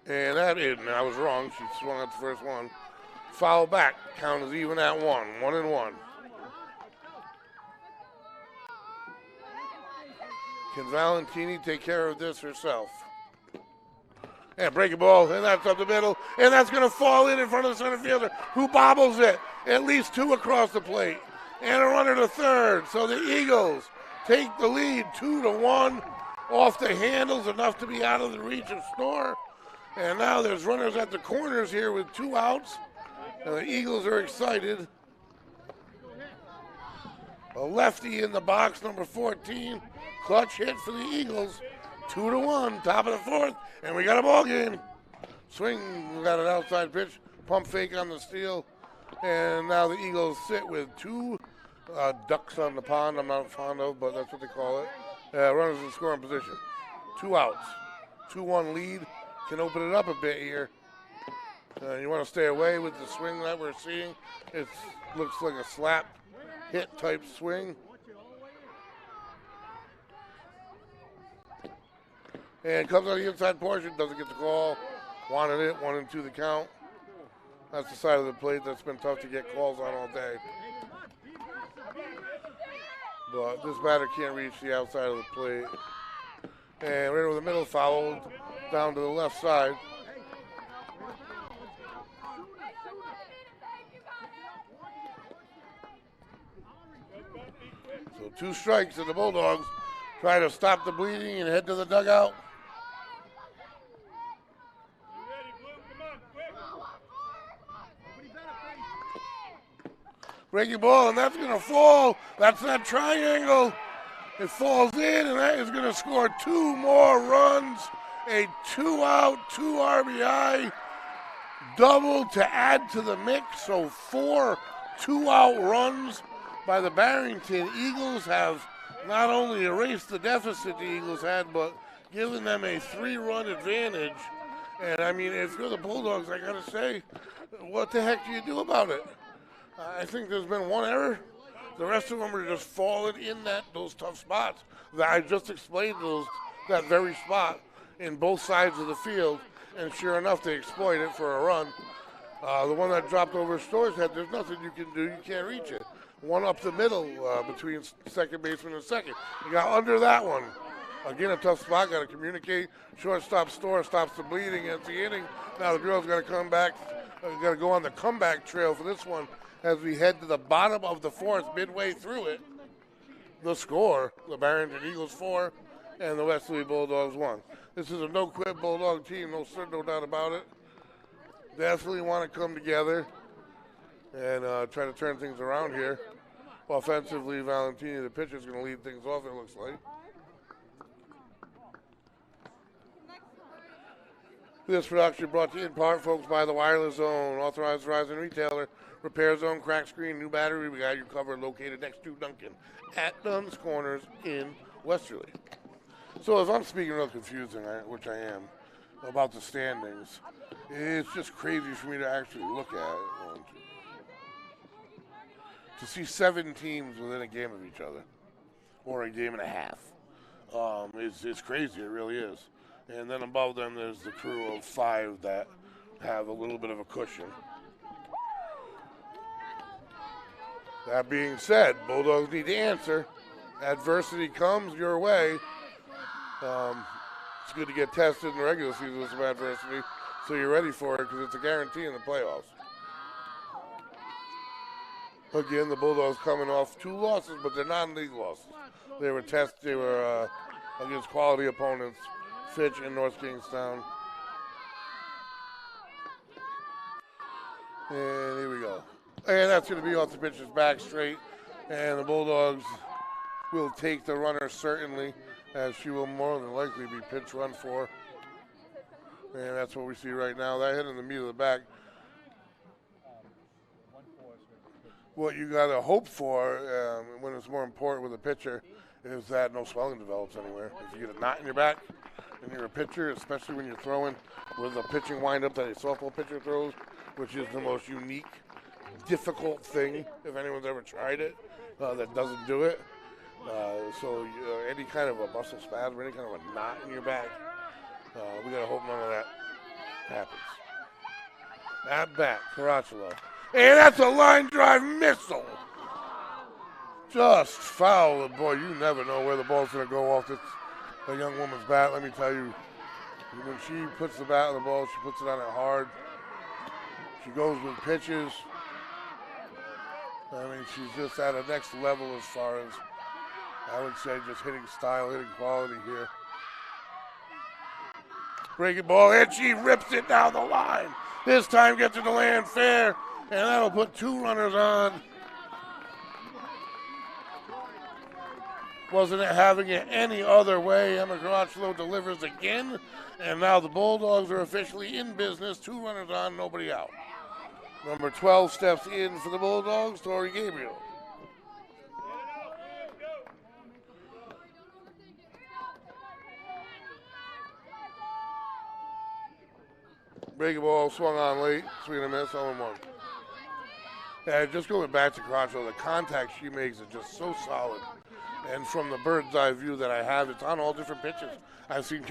And that is, I was wrong. She swung at the first one. Foul back. Count is even at 1. 1-1. Can Valentini take care of this herself? And break a ball, and that's up the middle, and that's going to fall in front of the center fielder, who bobbles it. At least 2 across the plate, and a runner to third. So the Eagles take the lead 2-1 off the handles, enough to be out of the reach of score. And now there's runners at the corners here with 2 outs, and the Eagles are excited. A lefty in the box, number 14. Clutch hit for the Eagles. 2-1, top of the 4th, and we got a ball game. Swing, we got an outside pitch, pump fake on the steal, and now the Eagles sit with 2 ducks on the pond. I'm not fond of, but that's what they call it. Runners in scoring position. 2 outs, 2-1 lead. Can open it up a bit here. You want to stay away with the swing that we're seeing. It looks like a slap hit type swing. And comes on the inside portion, doesn't get the call. Wanted it, 1-2 the count. That's the side of the plate that's been tough to get calls on all day. But this batter can't reach the outside of the plate. And right over the middle, fouled down to the left side. So 2 strikes, and the Bulldogs try to stop the bleeding and head to the dugout. Breaking ball, and that's going to fall. That's that triangle. It falls in, and that is going to score 2 more runs. A 2-out, 2 RBI double to add to the mix. So 4 2-out runs by the Barrington Eagles have not only erased the deficit the Eagles had, but given them a 3-run advantage. And I mean, if you're the Bulldogs, I got to say, what the heck do you do about it? I think there's been 1 error. The rest of them are just falling in those tough spots that I just explained, that very spot in both sides of the field, and sure enough, they exploit it for a run. The one that dropped over Store's head, there's nothing you can do. You can't reach it. 1 up the middle between second baseman and second. You got under that one. Again, a tough spot. Got to communicate. Shortstop Store stops the bleeding at the inning. Now the girls got to come back. Got to go on the comeback trail for this one as we head to the bottom of the 4th, midway through it. The score: the Barrington Eagles 4 and the Westerly Bulldogs 1. This is a no-quit Bulldog team, no doubt about it. Definitely want to come together and try to turn things around here. Offensively, Valentini, the pitcher, is going to lead things off, it looks like. This production brought to you in part, folks, by the Wireless Zone, authorized Verizon retailer, repair zone, crack screen, new battery. We got you covered, located next to Duncan at Dunn's Corners in Westerly. So if I'm speaking real confusing, which I am, about the standings, it's just crazy for me to actually look at it. To see 7 teams within a game of each other, or a game and a half, it's crazy. It really is. And then above them, there's the crew of 5 that have a little bit of a cushion. That being said, Bulldogs need to answer. Adversity comes your way. It's good to get tested in the regular season with some adversity, so you're ready for it, because it's a guarantee in the playoffs. Again, the Bulldogs coming off 2 losses, but they're non-league losses. They were against quality opponents, Fitch and North Kingstown. And here we go. And that's going to be off the pitcher's back straight. And the Bulldogs will take the runner certainly, as she will more than likely be pinch run for. And that's what we see right now. That hit in the meat of the back. What you got to hope for when it's more important with a pitcher is that no swelling develops anywhere. If you get a knot in your back and you're a pitcher, especially when you're throwing with a pitching windup that a softball pitcher throws, which is the most unique, difficult thing, if anyone's ever tried it, that doesn't do it. So any kind of a muscle spasm, any kind of a knot in your back, we got to hope none of that happens. At bat, Caracciolo. And that's a line drive missile. Just foul. Boy, you never know where the ball's going to go off a young woman's bat. Let me tell you, when she puts the bat on the ball, she puts it on it hard. She goes with pitches. I mean, she's just at a next level as far as, I would say, just hitting style, hitting quality here. Breaking ball, and she rips it down the line. This time gets it to land fair, and that'll put 2 runners on. Wasn't it having it any other way? Emma Caracciolo delivers again, and now the Bulldogs are officially in business. 2 runners on, nobody out. Number 12 steps in for the Bulldogs, Tori Gabriel. Breaking ball swung on late, swing and a miss, 0-1. Yeah, just going back to Caracciolo, the contact she makes is just so solid. And from the bird's eye view that I have, it's on all different pitches. I've seen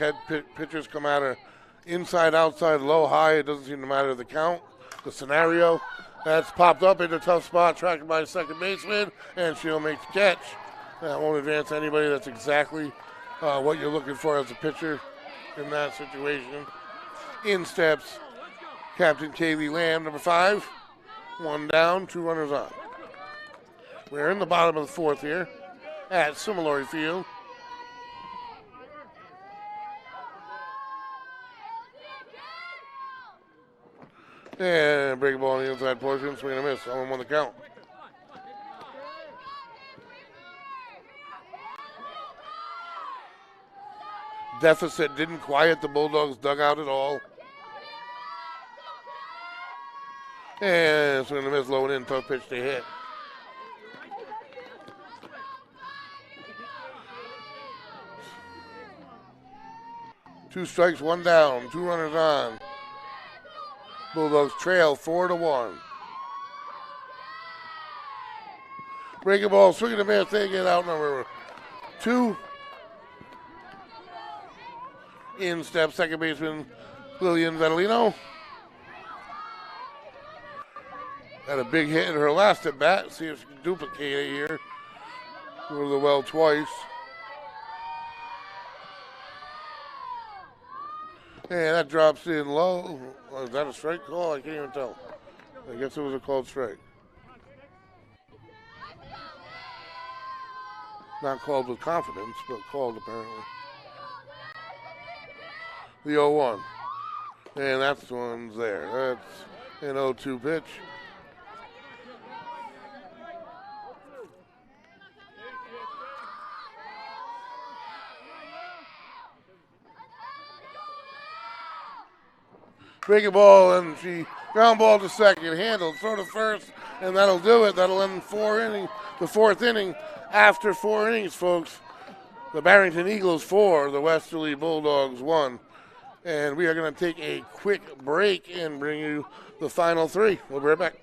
pitchers come at her inside, outside, low, high. It doesn't seem to matter the count, the scenario. That's popped up in a tough spot, tracked by a second baseman, and she'll make the catch. That won't advance anybody. That's exactly what you're looking for as a pitcher in that situation. In steps Captain Kaylee Lamb, number 5. 1 down, 2 runners on. We're in the bottom of the 4th here at Similori Field. And break a ball on the inside portion, swing and a miss. 0-1 the count. Deficit didn't quiet the Bulldogs dugout at all. And swing and a miss, low and in, tough pitch to hit. Two strikes, 1 down, 2 runners on. Bulldogs trail 4-1. Breaking ball, swinging a miss, they get out number 2. In steps second baseman Lillian Vettelino. Had a big hit in her last at bat. See if she can duplicate it here. Go to the well twice. And that drops in low. Is that a strike call? I can't even tell. I guess it was a called strike. Not called with confidence, but called apparently. The 0-1. And that's the one's there. That's an 0-2 pitch. Breaking ball, and she ground ball to second, handled, throw to first, and that'll do it. That'll end the 4th inning. After 4 innings, folks, the Barrington Eagles 4, the Westerly Bulldogs 1. And we are going to take a quick break and bring you the final 3. We'll be right back.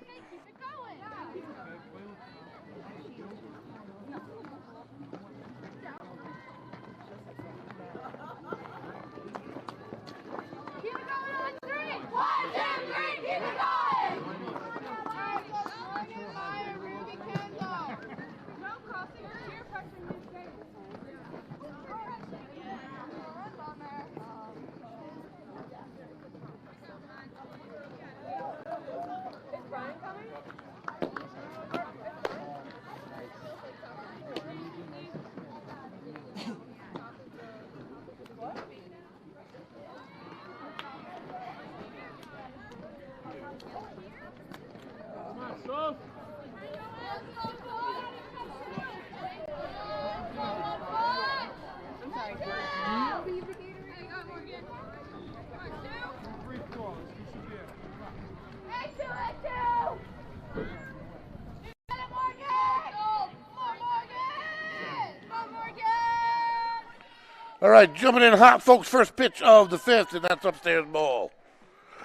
All right, jumping in hot, folks. First pitch of the 5th, and that's upstairs ball.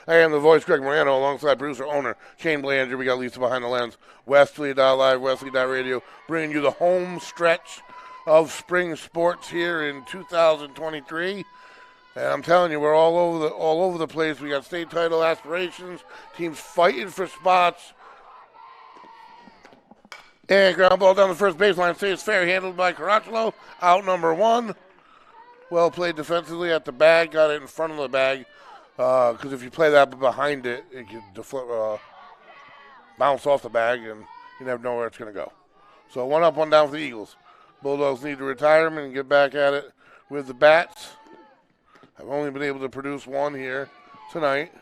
I am the voice, Greg Morano, alongside producer, owner, Shane Blanger. We got Lisa behind the lens. Westerly.live, Westerly.radio, bringing you the home stretch of spring sports here in 2023. And I'm telling you, we're all over the place. We got state title aspirations, teams fighting for spots. And ground ball down the first baseline, stays fair, handled by Caracciolo. Out number 1. Well played defensively at the bag, got it in front of the bag. Because if you play that behind it, it can bounce off the bag, and you never know where it's going to go. So 1 up, 1 down for the Eagles. Bulldogs need to retire him and get back at it with the bats. I've only been able to produce 1 here tonight.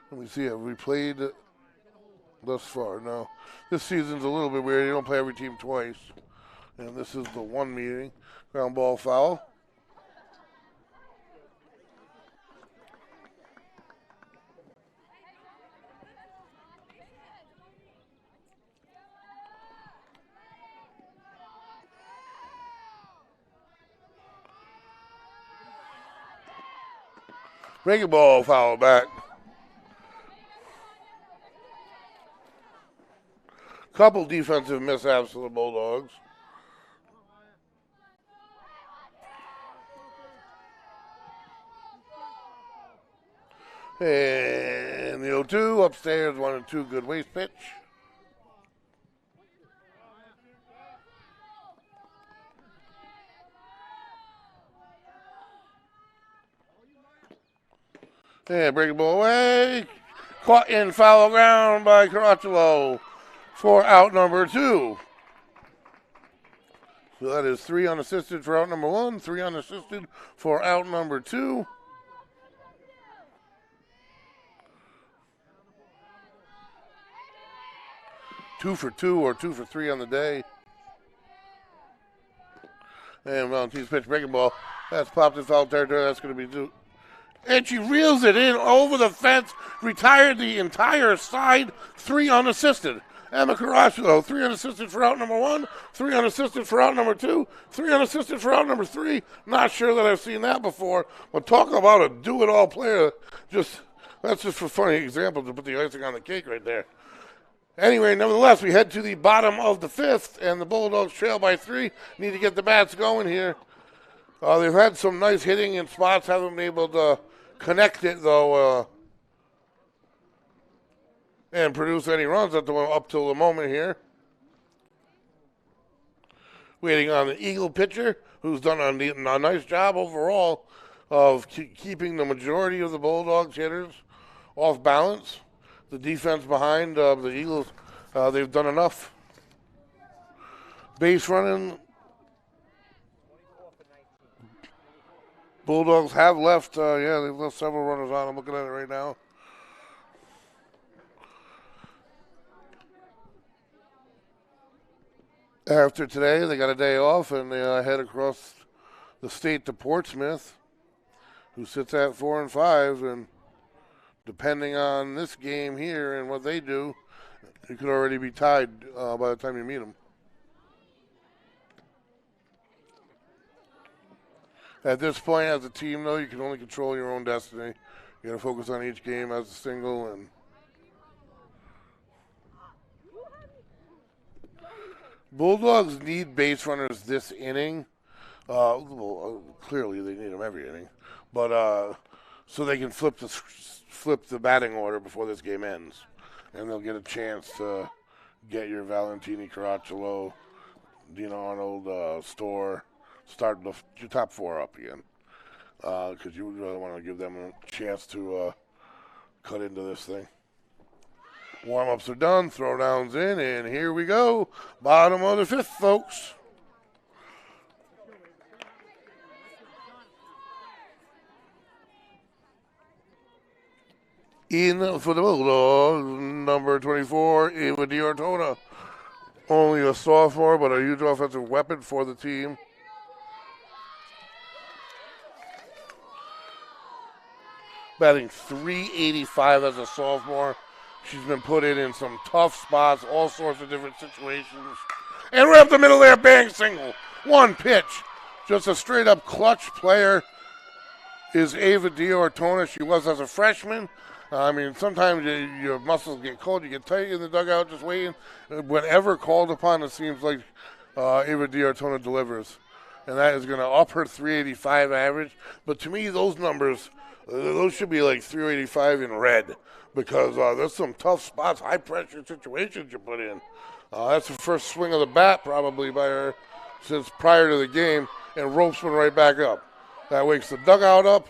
Let me see, have we played thus far? No. This season's a little bit weird. You don't play every team twice. And this is the 1 meeting. Ground ball foul. Breaking ball foul back. Couple defensive mishaps for the Bulldogs. And the 0-2 upstairs, 1 and 2, good waste pitch. And breaking ball away. Caught in foul ground by Caracciolo for out number 2. So that is 3 unassisted for out number 1, 3 unassisted for out number 2. Two for 2 or 2 for 3 on the day. And Valentine's pitch, breaking ball. That's popped in foul territory. That's going to be due. And she reels it in over the fence, retired the entire side, 3 unassisted. Emma Caracciolo, 3 unassisted for out number 1, 3 unassisted for out number 2, 3 unassisted for out number 3. Not sure that I've seen that before, but talk about a do-it-all player. That's just a funny example to put the icing on the cake right there. Anyway, nevertheless, we head to the bottom of the 5th, and the Bulldogs trail by 3. Need to get the bats going here. They've had some nice hitting in spots, haven't been able to connect it, though, and produce any runs up till the moment here. Waiting on the Eagle pitcher, who's done a nice job overall of keeping the majority of the Bulldogs hitters off balance. The defense behind the Eagles, they've done enough. Base running. Bulldogs have left, they've left several runners on. I'm looking at it right now. After today, they got a day off, and they head across the state to Portsmouth, who sits at 4 and 5, and depending on this game here and what they do, it could already be tied by the time you meet them. At this point, as a team, though, you can only control your own destiny. You got to focus on each game as a single. And Bulldogs need base runners this inning. Clearly, they need them every inning, but so they can flip the batting order before this game ends, and they'll get a chance to get your Valentini, Caracciolo, Dina Arnold, Storr, start your top 4 up again, because you really want to give them a chance to cut into this thing. Warm-ups are done, throwdowns in, and here we go. Bottom of the 5th, folks. In for the Bulldogs, number 24, Ava Diortona. Only a sophomore, but a huge offensive weapon for the team. Batting .385 as a sophomore. She's been put in some tough spots, all sorts of different situations. And right up the middle there, bang, single. 1 pitch. Just a straight-up clutch player is Ava Diortona. She was as a freshman. Sometimes your muscles get cold, you get tight in the dugout just waiting. Whenever called upon, it seems like Ava Diortona delivers. and that is going to up her 385 average. But to me, those numbers, those should be like 385 in red, because there's some tough spots, high-pressure situations you put in. That's the first swing of the bat probably by her since prior to the game, and ropes one right back up. That wakes the dugout up.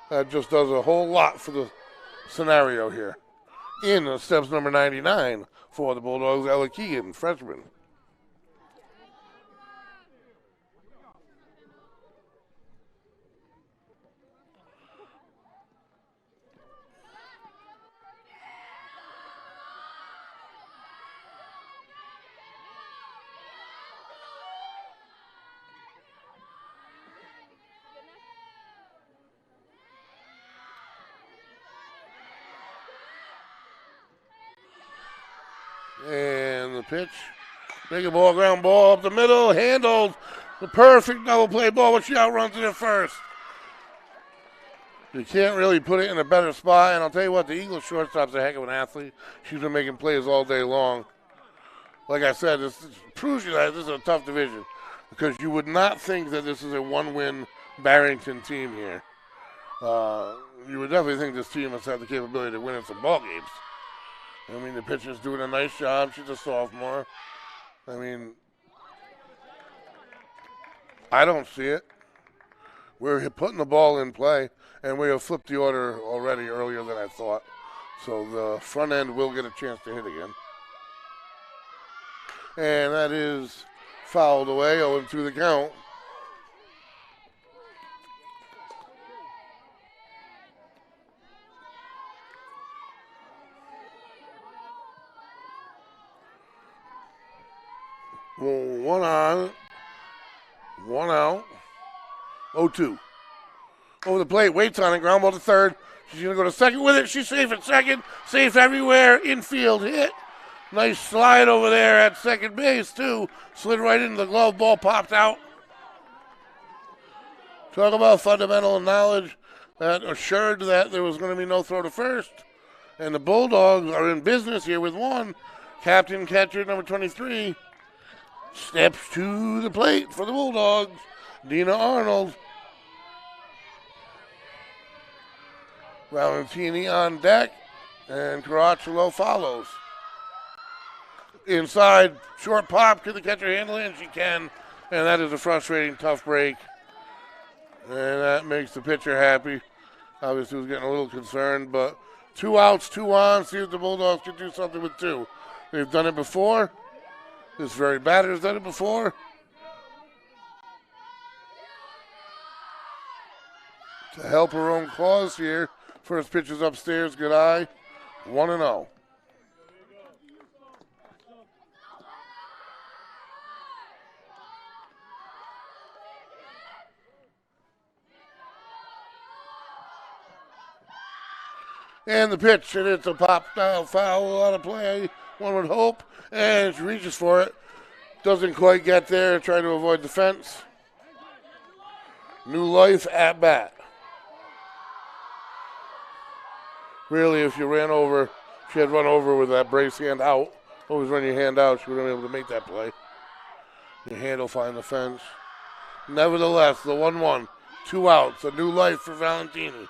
That just does a whole lot for the scenario here. In steps number 99 for the Bulldogs, Ella Keegan, freshman. And the pitch. Big ball, ground ball up the middle, handled. The perfect double play ball, but she outruns it at first. You can't really put it in a better spot, and I'll tell you what, the Eagles shortstop's a heck of an athlete. She's been making plays all day long. Like I said, this proves you that this is a tough division, because you would not think that this is a one-win Barrington team here. You would definitely think this team has had the capability to win in some ball games. I mean, the pitcher's doing a nice job. She's a sophomore. I mean, I don't see it. We're putting the ball in play, and we have flipped the order already earlier than I thought. So the front end will get a chance to hit again. And that is fouled away, 0-2 the count. One on, one out, 0-2. Over the plate, waits on it, ground ball to third. She's going to go to second with it. She's safe at second, safe everywhere, infield hit. Nice slide over there at second base, too. Slid right into the glove, ball popped out. Talk about fundamental knowledge that assured that there was going to be no throw to first. And the Bulldogs are in business here with one. Captain catcher number 23. Steps to the plate for the Bulldogs, Dina Arnold. Valentini on deck, and Caracciolo follows. Inside, short pop, can the catcher handle it? And she can, and that is a frustrating, tough break. And that makes the pitcher happy. Obviously, was getting a little concerned, but 2 outs, 2 on, see if the Bulldogs can do something with 2. They've done it before. This very batter has done it before. To help her own cause here. First pitch is upstairs, good eye. 1-0. And the pitch, and it's a pop down foul out of play. One would hope. And she reaches for it. Doesn't quite get there, trying to avoid the fence. New life at bat. Really, if you ran over, she had run over with that brace hand out. Always run your hand out, she would have been able to make that play. Your hand will find the fence. Nevertheless, the 1-1. 2 outs, a new life for Valentini.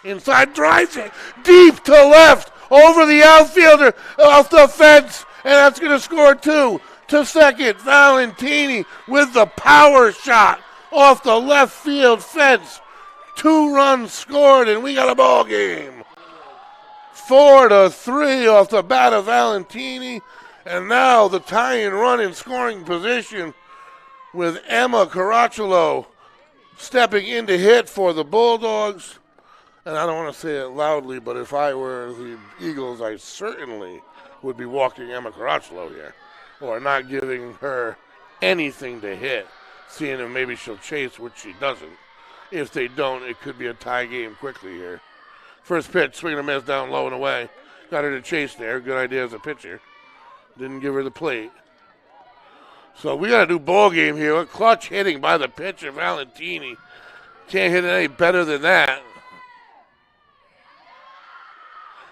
Inside, drives it deep to left, over the outfielder, off the fence, and that's going to score 2. To second, Valentini with the power shot off the left field fence. 2 runs scored, and we got a ball game. 4-3 off the bat of Valentini, and now the tying run in scoring position with Emma Caracciolo stepping in to hit for the Bulldogs. And I don't want to say it loudly, but if I were the Eagles, I certainly would be walking Emma Caracciolo here, or not giving her anything to hit, seeing if maybe she'll chase, which she doesn't. If they don't, it could be a tie game quickly here. First pitch, swing and a miss down low and away. Got her to chase there. Good idea as a pitcher. Didn't give her the plate. So we got to do ball game here. A clutch hitting by the pitcher, Valentini. Can't hit it any better than that.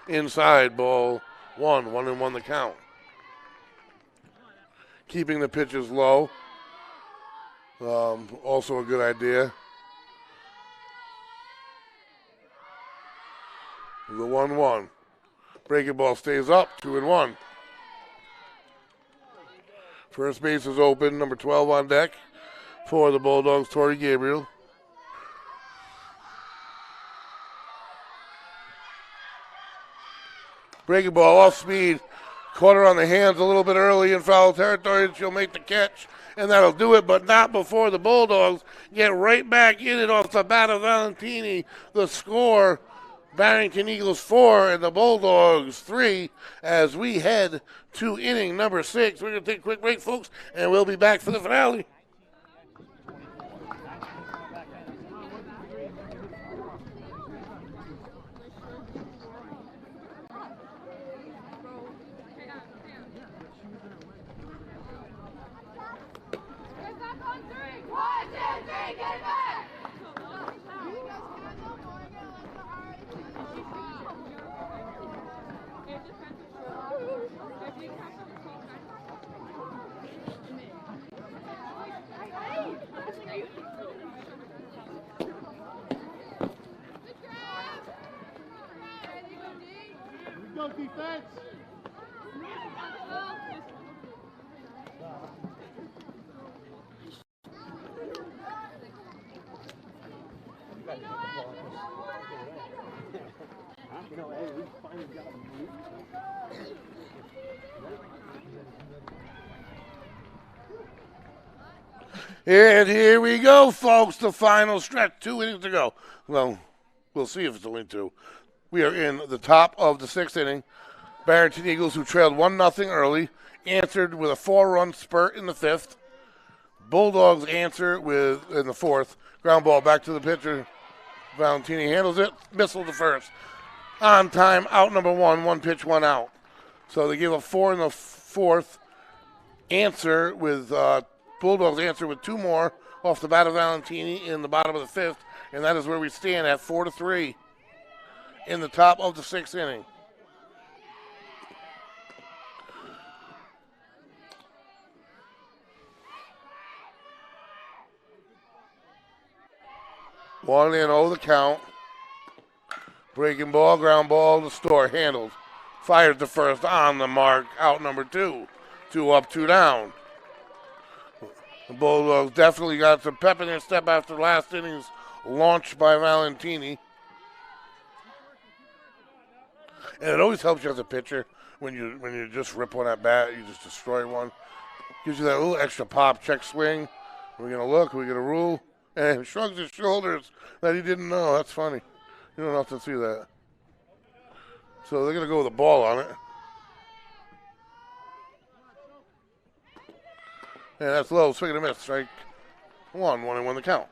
Inside, ball 1, 1-1 the count. Keeping the pitches low. Also a good idea. The 1-1. Breaking ball stays up, 2-1. First base is open, number 12 on deck for the Bulldogs, Torrey Gabriel. Breaking ball off speed. Caught her on the hands a little bit early in foul territory. She'll make the catch, and that'll do it, but not before the Bulldogs get right back in it off the bat of Valentini. The score, Barrington Eagles 4 and the Bulldogs 3 as we head to inning number 6. We're going to take a quick break, folks, and we'll be back for the finale. Go defense! And here we go, folks. The final stretch. 2 innings to go. Well, we'll see if it's only 2. We are in the top of the 6th inning. Barrington Eagles, who trailed 1-0 early, answered with a 4-run spurt in the 5th. Bulldogs answer in the 4th. Ground ball back to the pitcher. Valentini handles it. Missile to first. On time, out number 1. 1 pitch, 1 out. So they give a 4 in the 4th. Answer with Bulldogs answer with 2 more off the bat of Valentini in the bottom of the 5th. And that is where we stand at 4-3 in the top of the 6th inning. One and 0 the count. Breaking ball, ground ball to Store. Handled. Fired to first on the mark. Out number 2. 2 up, 2 down. The Bulldogs definitely got some pep in their step after last inning's launch by Valentini. And it always helps you as a pitcher when you just rip one at bat, you just destroy one. Gives you that little extra pop, check swing. We're going to look, we're going to rule. And shrugs his shoulders that he didn't know. That's funny. You don't have to see that. So they're going to go with a ball on it. And that's low, swing and a miss. Strike 1, 1-1 the count.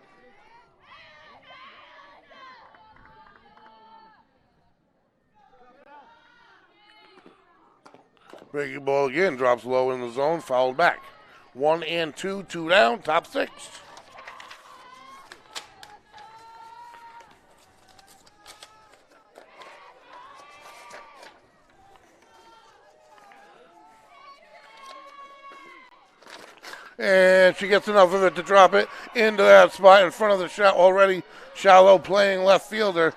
Breaking ball again, drops low in the zone, fouled back. 1 and 2, 2 down, top 6. And she gets enough of it to drop it into that spot in front of the shot. Already shallow playing left fielder.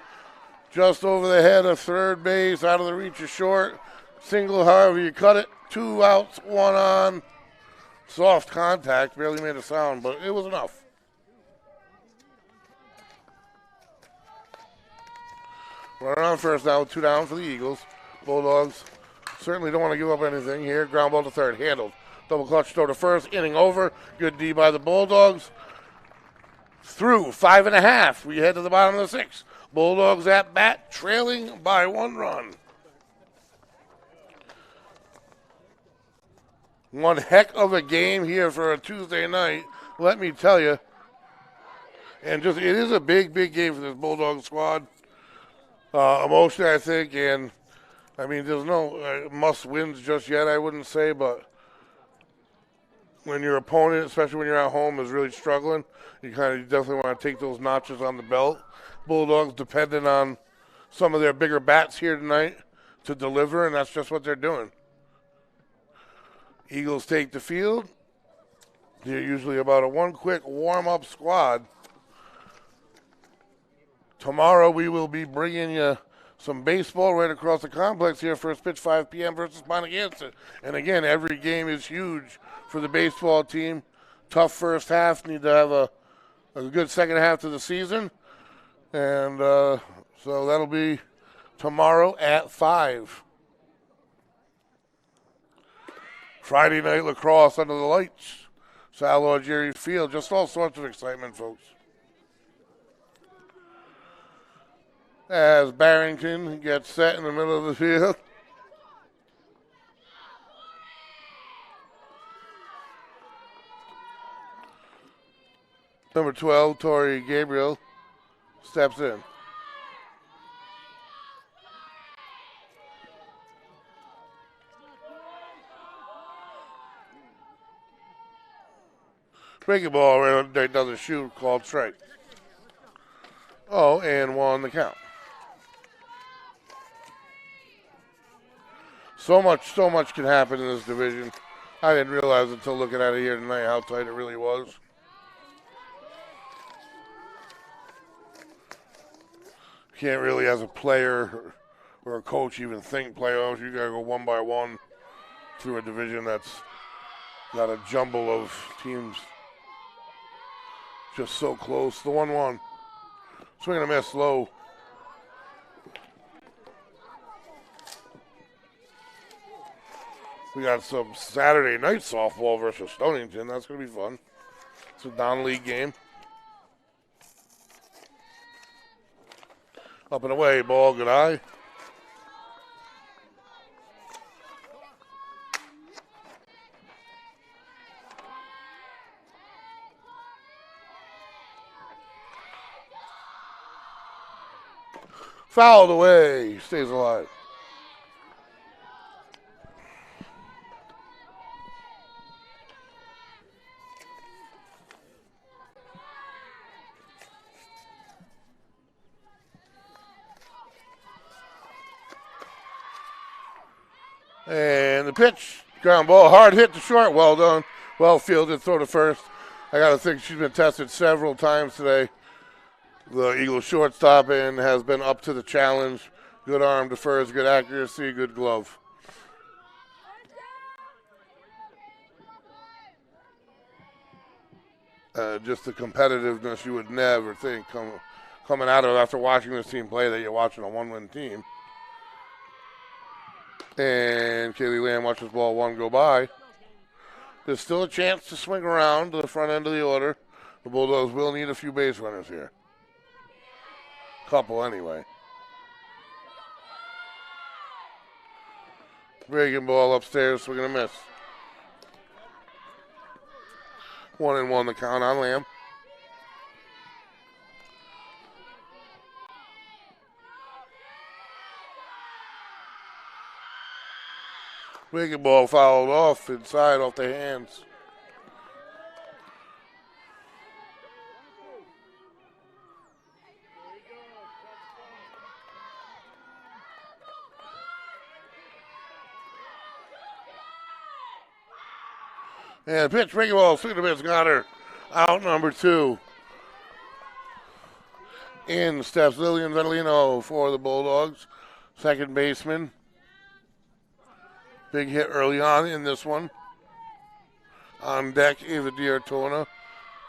Just over the head of third base, out of the reach of short. Single, however you cut it. 2 outs, 1 on. Soft contact, barely made a sound, but it was enough. Running on first now with 2 down for the Eagles. Bulldogs certainly don't want to give up anything here. Ground ball to third, handled. Double clutch throw to first, inning over. Good D by the Bulldogs. Through 5.5. We head to the bottom of the 6th. Bulldogs at bat, trailing by 1 run. One heck of a game here for a Tuesday night, let me tell you. And it is a big, big game for this Bulldog squad. Emotionally, I think, and I mean, there's no must-wins just yet, I wouldn't say, but when your opponent, especially when you're at home, is really struggling, you definitely want to take those notches on the belt. Bulldogs dependent on some of their bigger bats here tonight to deliver, and that's just what they're doing. Eagles take the field. They're usually about a one quick warm-up squad. Tomorrow we will be bringing you some baseball right across the complex here. First pitch 5 p.m. versus Pontiac. And again, every game is huge for the baseball team. Tough first half. Need to have a good second half to the season. And so that'll be tomorrow at 5. Friday night lacrosse under the lights. Salor Jerry Field. Just all sorts of excitement, folks. As Barrington gets set in the middle of the field. Number 12, Tori Gabriel, steps in. Breaking ball right doesn't shoot, called strike. Oh, and 1 the count. So much can happen in this division. I didn't realize until looking at it here tonight how tight it really was. Can't really, as a player or a coach, even think playoffs. You got to go one by one through a division that's got a jumble of teams just so close. The 1-1. Swing and a miss, low. We got some Saturday night softball versus Stonington. That's going to be fun. It's a non-league game. Up and away, ball, good eye. Fouled away, stays alive. And the pitch, ground ball, hard hit to short, well done. Well fielded, throw to first. I got to think she's been tested several times today. The Eagle shortstop and has been up to the challenge. Good arm, defers, good accuracy, good glove. Just the competitiveness you would never think coming out of it after watching this team play that you're watching a one-win team. And Kaylee Lamb watches ball 1 go by. There's still a chance to swing around to the front end of the order. The Bulldogs will need a few base runners here. Couple anyway. Breaking ball upstairs, swing and a miss. 1-1 the count on Lamb. Breaking ball fouled off inside off the hands. And pitch, breaking ball, swing and a miss, got her. Out number 2. In steps Lillian Vettelino for the Bulldogs. Second baseman. Big hit early on in this one. On deck, Ava Diartona.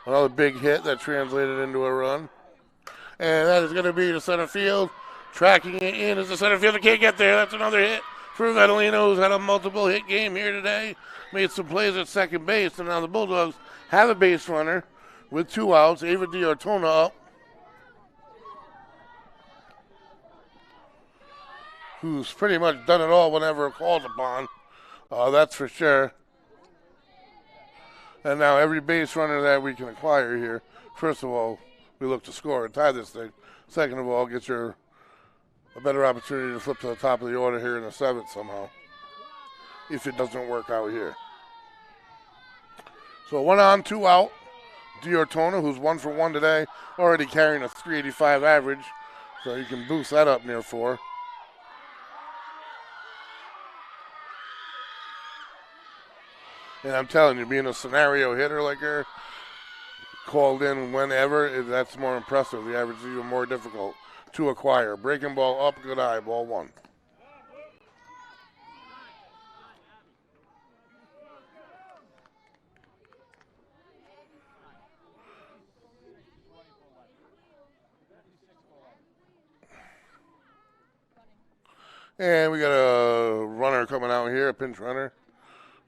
Another big hit that translated into a run. And that is going to be to center field. Tracking it in as the center fielder can't get there. That's another hit for Vettelino, who's had a multiple hit game here today. Made some plays at second base. And now the Bulldogs have a base runner with 2 outs. Ava Diartona up. Who's pretty much done it all whenever called upon. That's for sure. And now every base runner that we can acquire here, first of all, we look to score and tie this thing. Second of all, get a better opportunity to flip to the top of the order here in the 7th somehow, if it doesn't work out here. So 1 on, 2 out. Diartona, who's 1 for 1 today, already carrying a 385 average, so you can boost that up near 4. And I'm telling you, being a scenario hitter like her, called in whenever, that's more impressive. The average is even more difficult to acquire. Breaking ball up, good eye, ball one. And we got a runner coming out here, a pinch runner,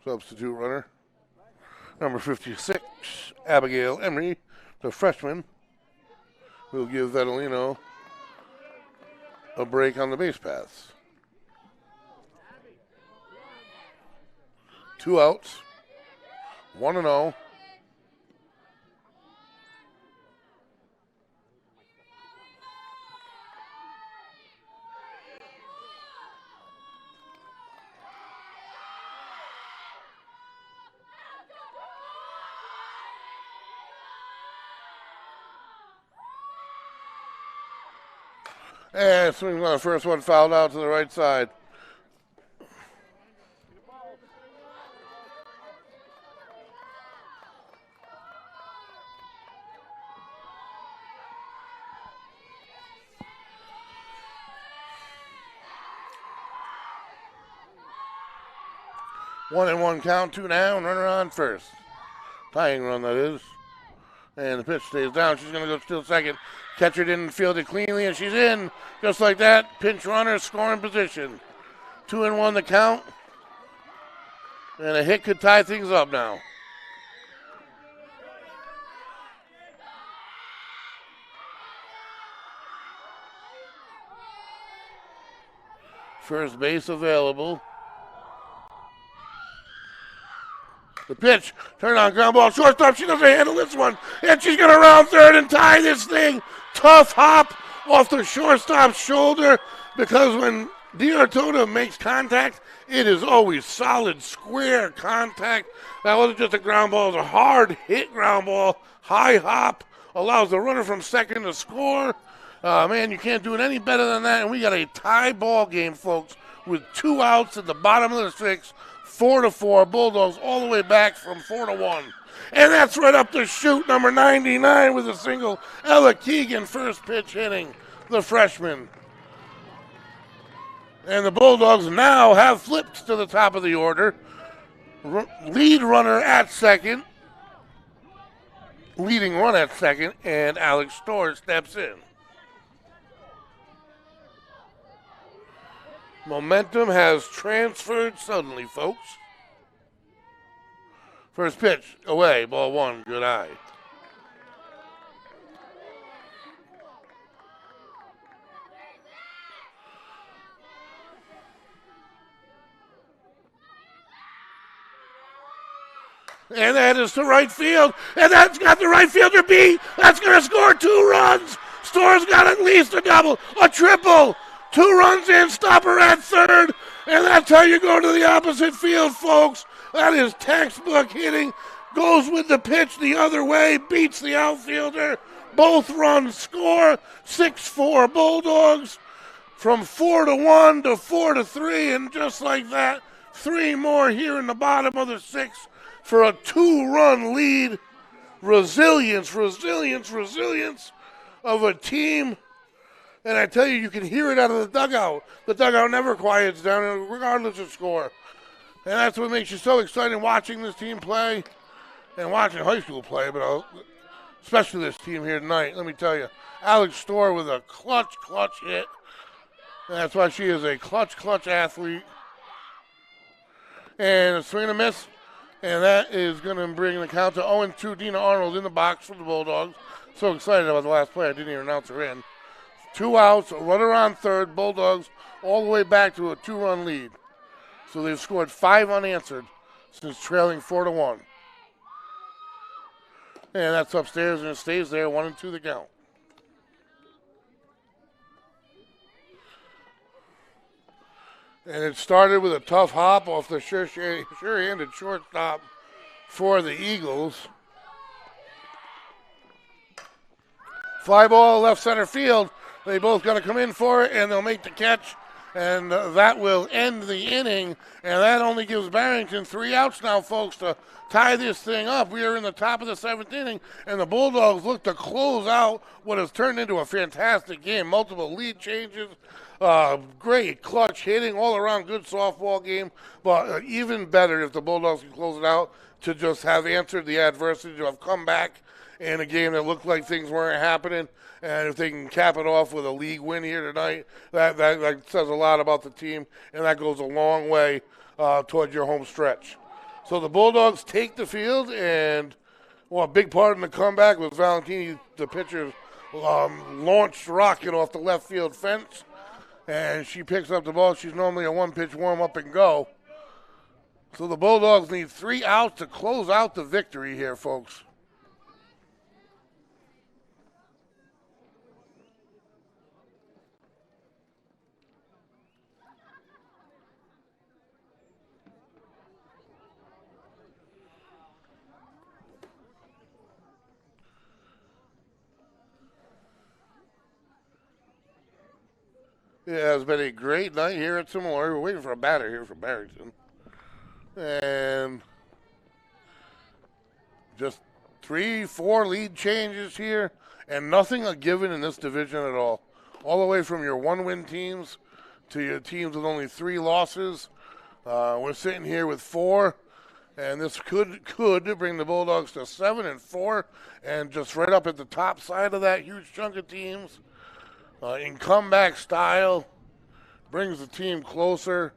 substitute runner. Number 56, Abigail Emery, the freshman, will give Vettelino a break on the base paths. 2 outs, 1-0. And swings on the first one, fouled out to the right side. One and one count, 2 down, runner on first. Tying run, that is. And the pitch stays down. She's going to go steal second. Catcher didn't field it cleanly, and she's in. Just like that, pinch runner, scoring position. 2-1 the count. And a hit could tie things up now. First base available. The pitch, turn on, ground ball, shortstop. She doesn't handle this one. And she's going to round third and tie this thing. Tough hop off the shortstop's shoulder, because when D'Artona makes contact, it is always solid, square contact. That wasn't just a ground ball. It was a hard hit ground ball. High hop allows the runner from second to score. Man, you can't do it any better than that. And we got a tie ball game, folks, with 2 outs at the bottom of the 6th. 4-4, Bulldogs all the way back from 4-1. And that's right up the chute, number 99 with a single. Ella Keegan, first pitch hitting, the freshman. And the Bulldogs now have flipped to the top of the order. Lead runner at second. Leading run at second, and Alex Storr steps in. Momentum has transferred suddenly, folks. First pitch, away, ball one, good eye. And that is to right field, and that's got the right fielder beat. That's going to score 2 runs. Storr's got at least a double, a triple. 2 runs in, stopper at third, and that's how you go to the opposite field, folks. That is textbook hitting. Goes with the pitch the other way, beats the outfielder. Both runs score. 6-4 Bulldogs from 4-1 to 4-3, and just like that, 3 more here in the bottom of the 6th for a 2-run lead. Resilience, resilience, resilience of a team. And I tell you, you can hear it out of the dugout. The dugout never quiets down, regardless of score. And that's what makes you so excited watching this team play and watching high school play, but especially this team here tonight. Let me tell you, Alex Storr with a clutch hit. And that's why she is a clutch athlete. And a swing and a miss. And that is going to bring the count to 0-2. Dina Arnold in the box for the Bulldogs. So excited about the last play, I didn't even announce her in. 2 outs, a runner on third. Bulldogs all the way back to a 2-run lead. So they've scored 5 unanswered since trailing 4-1. And that's upstairs, and it stays there, 1-2 the count. And it started with a tough hop off the sure-handed shortstop for the Eagles. Fly ball left center field. They both got to come in for it, and they'll make the catch And that will end the inning, and that only gives Barrington 3 outs now, folks, to tie this thing up. We are in the top of the 7th inning, and the Bulldogs look to close out what has turned into a fantastic game. Multiple lead changes, great clutch hitting, all around good softball game, but even better if the Bulldogs can close it out to just have answered the adversity, to have come back in a game that looked like things weren't happening. And if they can cap it off with a league win here tonight, that says a lot about the team, and that goes a long way towards your home stretch. So the Bulldogs take the field, and a big part in the comeback was Valentini, the pitcher, launched rocket off the left field fence, and she picks up the ball. She's normally a one-pitch warm-up and go. So the Bulldogs need 3 outs to close out the victory here, folks. Yeah, it's been a great night here at Similar. We're waiting for a batter here for Barrington. And just 3-4 lead changes here, and nothing a given in this division at all. All the way from your 1-win teams to your teams with only 3 losses. We're sitting here with 4, and this could bring the Bulldogs to 7-4, and just right up at the top side of that huge chunk of teams. In comeback style, brings the team closer.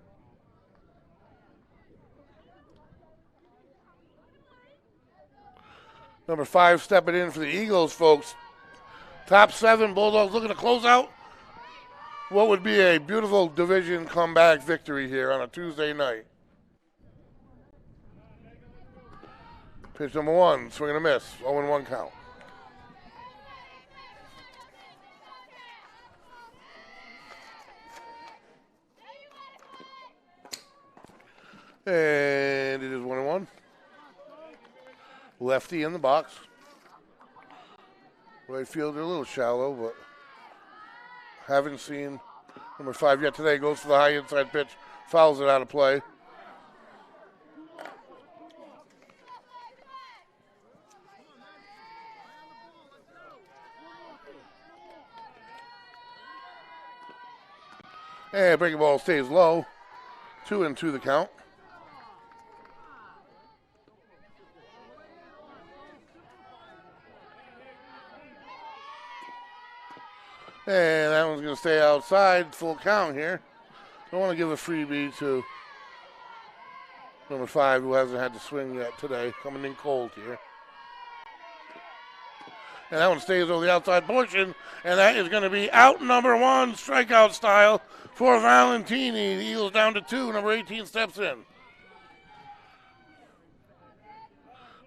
Number 5 stepping in for the Eagles, folks. Top 7, Bulldogs looking to close out what would be a beautiful division comeback victory here on a Tuesday night. Pitch number 1, swing and a miss, 0-1 count. And it is 1-1. Lefty in the box. Right fielder a little shallow, but haven't seen number 5 yet today. Goes for the high inside pitch, fouls it out of play. And breaking ball stays low. 2-2 the count. And that one's going to stay outside, full count here. Don't want to give a freebie to number 5, who hasn't had to swing yet today, coming in cold here. And that one stays over the outside portion, and that is going to be out number 1, strikeout style for Valentini. The Eagles down to 2, number 18 steps in.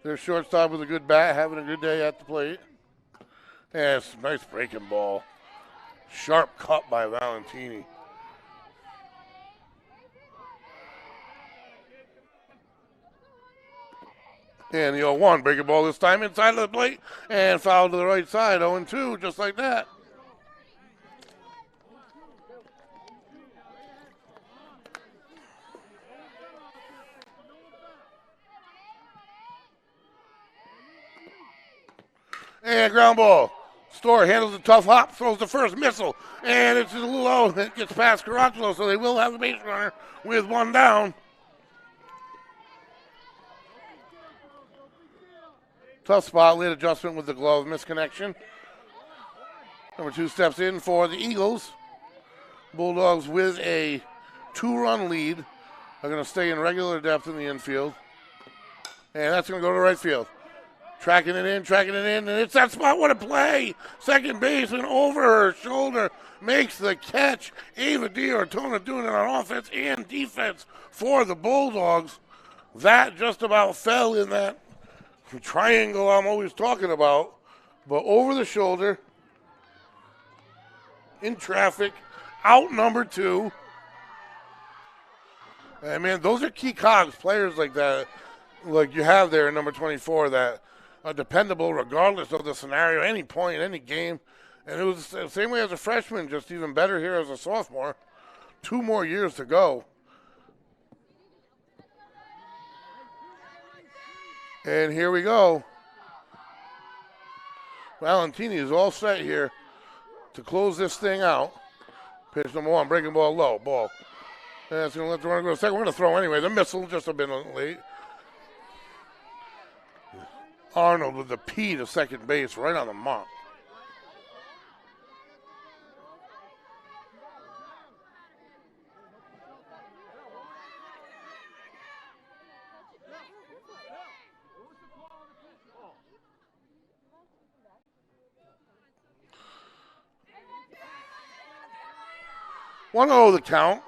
Their shortstop with a good bat, having a good day at the plate. And it's a nice breaking ball. Sharp cut by Valentini. And the 0-1, breaking ball this time inside of the plate and foul to the right side, 0-2, just like that. And ground ball. Store handles a tough hop, throws the first missile, and it's a little low. It gets past Caracciolo, so they will have a base runner with 1 down. Tough spot, late adjustment with the glove, misconnection. Number 2 steps in for the Eagles. Bulldogs with a 2-run lead are going to stay in regular depth in the infield. And that's going to go to right field. Tracking it in, and it's that spot. What a play! Second baseman over her shoulder makes the catch. Ava D'Ortona doing it on offense and defense for the Bulldogs. That just about fell in that triangle I'm always talking about. But over the shoulder, in traffic, out number 2. And man, those are key cogs, players like that, like you have there in number 24, that are dependable regardless of the scenario, any point, any game. And it was the same way as a freshman, just even better here as a sophomore. 2 more years to go. And here we go. Valentini is all set here to close this thing out. Pitch number 1, breaking ball low, ball. And that's going to let the runner go to second. We're going to throw anyway. The missile just a bit late. Arnold with the P to second base right on the mark. One oh the count.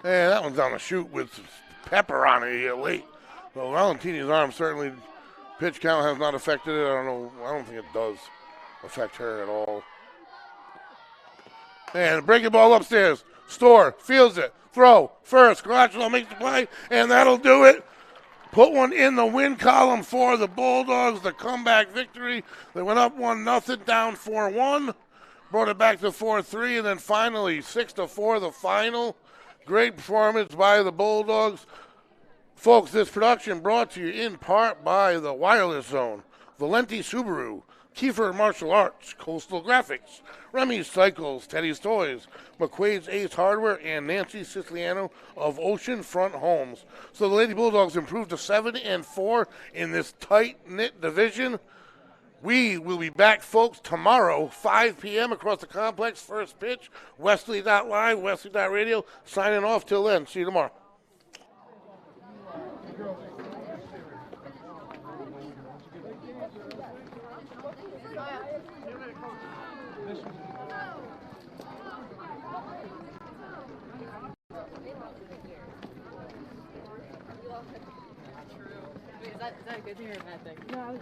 And that one's on the shoot with pepper on it here late. Well, Valentini's arm certainly, pitch count has not affected it. I don't think it does affect her at all. And breaking ball upstairs. Store fields it. Throw first. Garaccio makes the play, and that'll do it. Put one in the win column for the Bulldogs. The comeback victory. They went up 1-0, down 4-1. Brought it back to 4-3, and then finally 6-4, the final. Great performance by the Bulldogs. Folks, this production brought to you in part by the Wireless Zone, Valenti Subaru, Kiefer Martial Arts, Coastal Graphics, Remy's Cycles, Teddy's Toys, McQuaid's Ace Hardware, and Nancy Siciliano of Oceanfront Homes. So the Lady Bulldogs improved to 7-4 in this tight-knit division. We will be back, folks, tomorrow, 5 p.m. across the complex. First pitch, Westerly.live, Westerly.radio. Signing off till then. See you tomorrow. Is that a good thing or a bad thing? No, I was